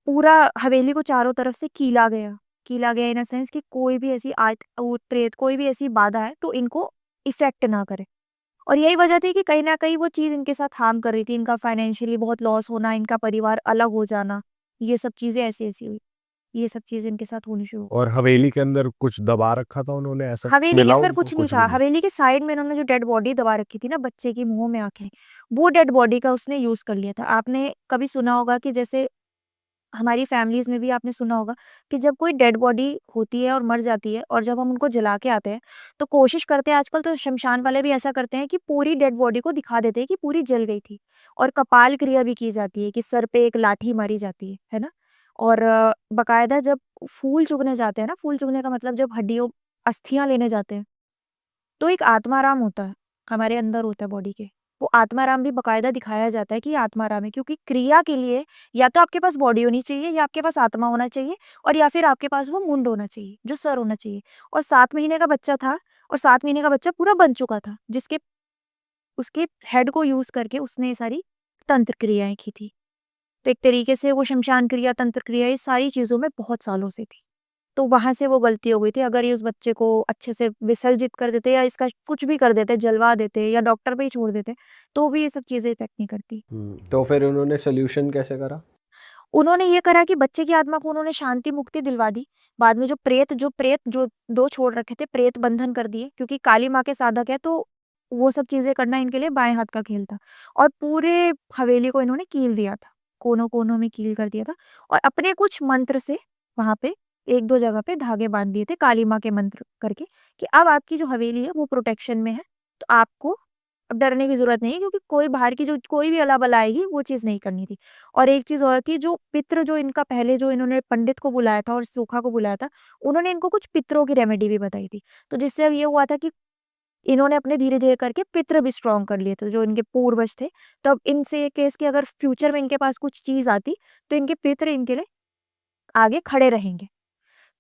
पूरा हवेली को चारों तरफ से कीला गया। कीला गया इन अ सेंस कि कोई भी ऐसी आत, भूत, प्रेत, कोई भी ऐसी बाधा है तो इनको इफ़ेक्ट ना करे। और यही वजह थी कि कहीं न कहीं वो चीज़ इनके साथ हार्म कर रही थी, इनका फाइनेंशियली बहुत लॉस होना, इनका परिवार अलग हो जाना, ये सब चीज़ें ऐसी-ऐसी हुई। ये सब चीज़ें इनके साथ होनी शुरू हो गई। और हवेली के अंदर कुछ दबा रखा था उन्होंने, ऐसा हवेली के मिला अंदर उनको? कुछ नहीं कुछ था, भी नहीं? हवेली के साइड में इन्होंने जो डेड बॉडी दबा रखी थी ना बच्चे की मुँह में आके, वो डेड बॉडी का उसने यूज़ कर लिया था। आपने कभी सुना होगा कि जैसे हमारी फैमिलीज़ में भी आपने सुना होगा कि जब कोई डेड बॉडी होती है और मर जाती है और जब हम उनको जला के आते हैं, तो कोशिश करते हैं आजकल तो शमशान वाले भी ऐसा करते हैं कि पूरी डेड बॉडी को दिखा देते हैं कि पूरी जल गई थी और कपाल क्रिया भी की जाती है कि सर पे एक लाठी मारी जाती है ना? और बाकायदा जब फूल चुगने जाते हैं ना, फूल चुगने का मतलब जब हड्डियों अस्थियाँ लेने जाते हैं, तो एक आत्माराम होता है, हमारे अंदर होता है बॉडी के। वो आत्माराम भी बाकायदा दिखाया जाता है कि ये आत्माराम है क्योंकि क्रिया के लिए या तो आपके पास बॉडी होनी चाहिए या आपके पास आत्मा होना चाहिए और या फिर आपके पास वो मुंड होना चाहिए, जो सर होना चाहिए। और 7 महीने का बच्चा था और 7 महीने का बच्चा पूरा बन चुका था, जिसके उसके हेड को यूज़ करके उसने ये सारी तंत्र क्रियाएँ की थी। तो एक तरीके से वो शमशान क्रिया, तंत्र क्रिया ये सारी चीज़ों में बहुत सालों से थी। तो वहाँ से वो गलती हो गई थी, अगर ये उस बच्चे को अच्छे से विसर्जित कर देते या इसका कुछ भी कर देते, जलवा देते या डॉक्टर पे ही छोड़ देते, तो भी ये सब चीज़ें इफ़ेक्ट नहीं करती। तो फिर उन्होंने सॉल्यूशन कैसे करा? उन्होंने ये करा कि बच्चे की आत्मा को उन्होंने शांति मुक्ति दिलवा दी। बाद में जो 2 छोड़ रखे थे, प्रेत बंधन कर दिए क्योंकि काली माँ के साधक है तो वो सब चीज़ें करना इनके लिए बाएँ हाथ का खेल था। और पूरे हवेली को इन्होंने कील दिया था, कोनों-कोनों में कील कर दिया था और अपने कुछ मंत्र से वहाँ पे 1-2 जगह पे धागे बाँध दिए थे काली माँ के मंत्र करके कि अब आपकी जो हवेली है वो प्रोटेक्शन में है, तो आपको अब डरने की ज़रूरत नहीं है क्योंकि कोई बाहर की जो कोई भी अला-बला आएगी वो चीज़ नहीं करनी थी। और एक चीज़ और थी जो पितृ जो इनका पहले जो इन्होंने पंडित को बुलाया था और सूखा को बुलाया था, उन्होंने इनको कुछ पितरों की रेमेडी भी बताई थी। तो जिससे अब ये हुआ था कि इन्होंने अपने धीरे-धीरे करके पितृ भी स्ट्रॉन्ग कर लिए थे, जो इनके पूर्वज थे। तो अब इनसे ये केस कि अगर फ्यूचर में इनके पास कुछ चीज़ आती, तो इनके पितृ इनके लिए आगे खड़े रहेंगे।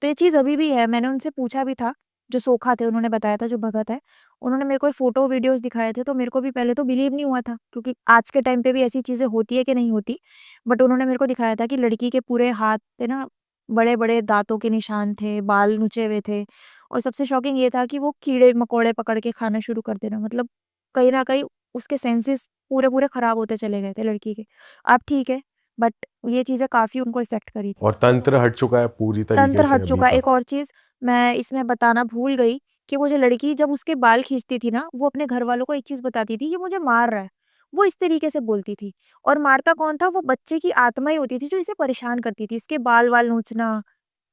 तो ये चीज़ अभी भी है, मैंने उनसे पूछा भी था, जो सोखा थे उन्होंने बताया था जो भगत है, उन्होंने मेरे को फ़ोटो वीडियोज़ दिखाए थे तो मेरे को भी पहले तो बिलीव नहीं हुआ था क्योंकि आज के टाइम पे भी ऐसी चीज़ें होती है कि नहीं होती। बट उन्होंने मेरे को दिखाया था कि लड़की के पूरे हाथ पे ना बड़े-बड़े दाँतों के निशान थे, बाल नोचे हुए थे और सबसे शॉकिंग ये था कि वो कीड़े-मकोड़े पकड़ के खाना शुरू कर देना मतलब कहीं न कहीं उसके सेंसेस पूरे-पूरे खराब होते चले गए थे लड़की के। अब ठीक है, बट ये चीज़ें काफ़ी उनको इफ़ेक्ट करी थी। और तंत्र हट चुका है पूरी तरीके तंत्र से हट अभी चुका है। का? एक और चीज़ मैं इसमें बताना भूल गई कि वो जो लड़की जब उसके बाल खींचती थी ना, वो अपने घरवालों को एक चीज़ बताती थी, "ये मुझे मार रहा है।" वो इस तरीके से बोलती थी और मारता कौन था? वो बच्चे की आत्मा ही होती थी जो इसे परेशान करती थी। इसके बाल-वाल नोचना,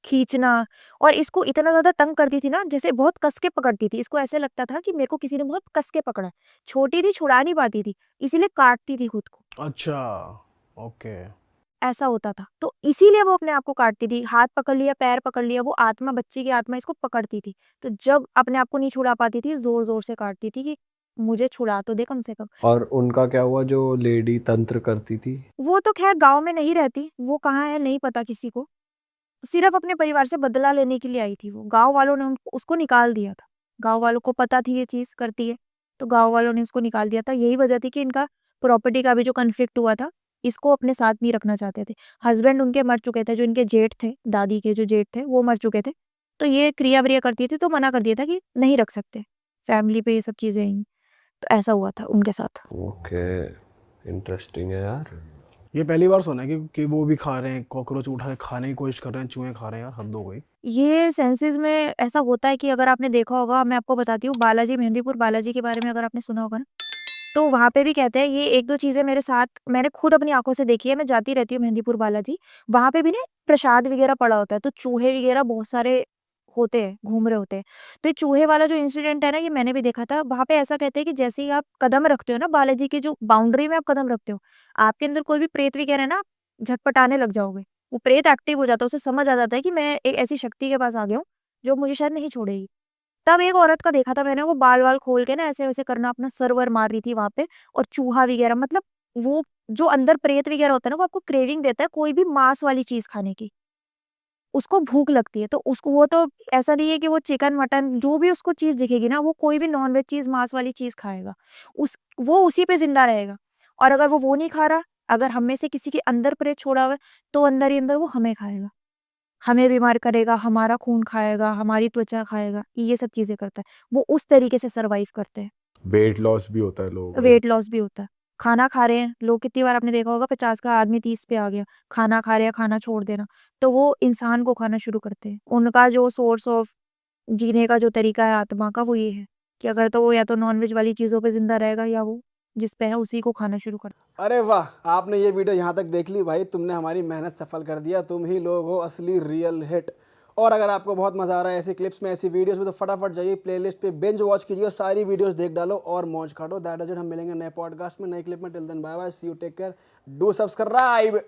खींचना और इसको इतना ज़्यादा तंग करती थी ना, जैसे बहुत कस के पकड़ती थी। इसको ऐसे लगता था कि मेरे को किसी ने बहुत कस के पकड़ा है। छोटी थी, छुड़ा नहीं पाती थी, इसीलिए काटती थी खुद को। अच्छा, ओके। ऐसा होता था। तो इसीलिए वो अपने आप को काटती थी, हाथ पकड़ लिया, पैर पकड़ लिया, वो आत्मा बच्चे की आत्मा इसको पकड़ती थी। तो जब अपने आप को नहीं छुड़ा पाती थी, ज़ोर-ज़ोर से काटती थी कि मुझे छुड़ा तो दे कम से कम। और उनका क्या हुआ जो लेडी तंत्र करती थी? वो तो ख़ैर गाँव में नहीं रहती, वो कहाँ है नहीं पता किसी को। सिर्फ़ अपने परिवार से बदला लेने के लिए आई थी वो। गाँव वालों ने उनको उसको निकाल दिया था। गाँव वालों को पता थी ये चीज़ करती है, तो गाँव वालों ने उसको निकाल दिया था। यही वजह थी कि इनका प्रॉपर्टी का भी जो कॉन्फ्लिक्ट हुआ था, इसको अपने साथ नहीं रखना चाहते थे। हस्बैंड उनके मर चुके थे, जो इनके जेठ थे, दादी के जो जेठ थे, वो मर चुके थे। तो ये क्रिया-व्रिया करती थी, तो मना कर दिया था कि नहीं रख सकते, फैमिली पे ये सब चीज़ें आएँगी। तो ऐसा हुआ था उनके साथ। ओके, इंटरेस्टिंग है यार। ये पहली बार सुना है कि वो भी खा रहे हैं, कॉकरोच उठा के खाने की कोशिश कर रहे हैं, चूहे खा रहे हैं यार, हद हो गई। ये सेंसेस में ऐसा होता है कि अगर आपने देखा होगा, मैं आपको बताती हूँ, बालाजी मेहंदीपुर बालाजी के बारे में अगर आपने सुना होगा ना, तो वहाँ पे भी कहते हैं ये 1-2 चीज़ें मेरे साथ मैंने खुद अपनी आँखों से देखी है, मैं जाती रहती हूँ मेहंदीपुर बालाजी। वहाँ पे भी ना प्रसाद वगैरह पड़ा होता है, तो चूहे वगैरह बहुत सारे होते हैं, घूम रहे होते हैं। तो ये चूहे वाला जो इंसिडेंट है ना, ये मैंने भी देखा था। वहाँ पे ऐसा कहते हैं कि जैसे ही आप कदम रखते हो ना बालाजी की जो बाउंड्री में आप कदम रखते हो, आपके अंदर कोई भी प्रेत वगैरह है ना, आप झटपटाने लग जाओगे। वो प्रेत एक्टिव हो जाता है, उसे समझ आ जाता है कि मैं एक ऐसी शक्ति के पास आ गया हूँ, जो मुझे शायद नहीं छोड़ेगी। तब एक औरत का देखा था मैंने, वो बाल-वाल खोल के ना ऐसे-वैसे करना, अपना सर-वर मार रही थी वहाँ पे और चूहा वगैरह मतलब वो जो अंदर प्रेत वगैरह होता है ना, वो आपको क्रेविंग देता है कोई भी मांस वाली चीज़ खाने की। उसको भूख लगती है, तो उसको वो तो ऐसा नहीं है कि वो चिकन, मटन जो भी उसको चीज़ दिखेगी ना, वो कोई भी नॉन-वेज चीज़, मांस वाली चीज़ खाएगा। वो उसी पे ज़िंदा रहेगा और अगर वो नहीं खा रहा, अगर हम में से किसी के अंदर प्रेत छोड़ा हुआ है, तो अंदर ही अंदर वो हमें खाएगा। हमें बीमार करेगा, हमारा खून खाएगा, हमारी त्वचा खाएगा, ये सब चीज़ें करता है। वो उस तरीके से सर्वाइव करते हैं। वेट लॉस भी होता है लोगों का। वेट लॉस भी होता है। खाना खा रहे हैं, लोग कितनी बार आपने देखा होगा 50 का आदमी 30 पे आ गया, खाना खा रहे हैं, खाना छोड़ देना। तो वो इंसान को खाना शुरू करते हैं। उनका जो सोर्स ऑफ जीने का जो तरीका है आत्मा का वो ये है कि अगर तो वो या तो नॉन-वेज वाली चीज़ों पे ज़िंदा रहेगा या वो जिस पे है उसी को खाना शुरू कर अरे वाह, आपने ये वीडियो यहाँ तक देख ली भाई, तुमने हमारी मेहनत सफल कर दिया। तुम ही लोग हो असली रियल हिट। और अगर आपको बहुत मज़ा आ रहा है ऐसी क्लिप्स में, ऐसी वीडियोस में, तो फटाफट जाइए प्लेलिस्ट पे बिंज वॉच कीजिए और सारी वीडियोस देख डालो और मौज काटो। That is it. हम मिलेंगे नए पॉडकास्ट में, नए क्लिप में। Till then bye bye, see you, take care, do subscribe.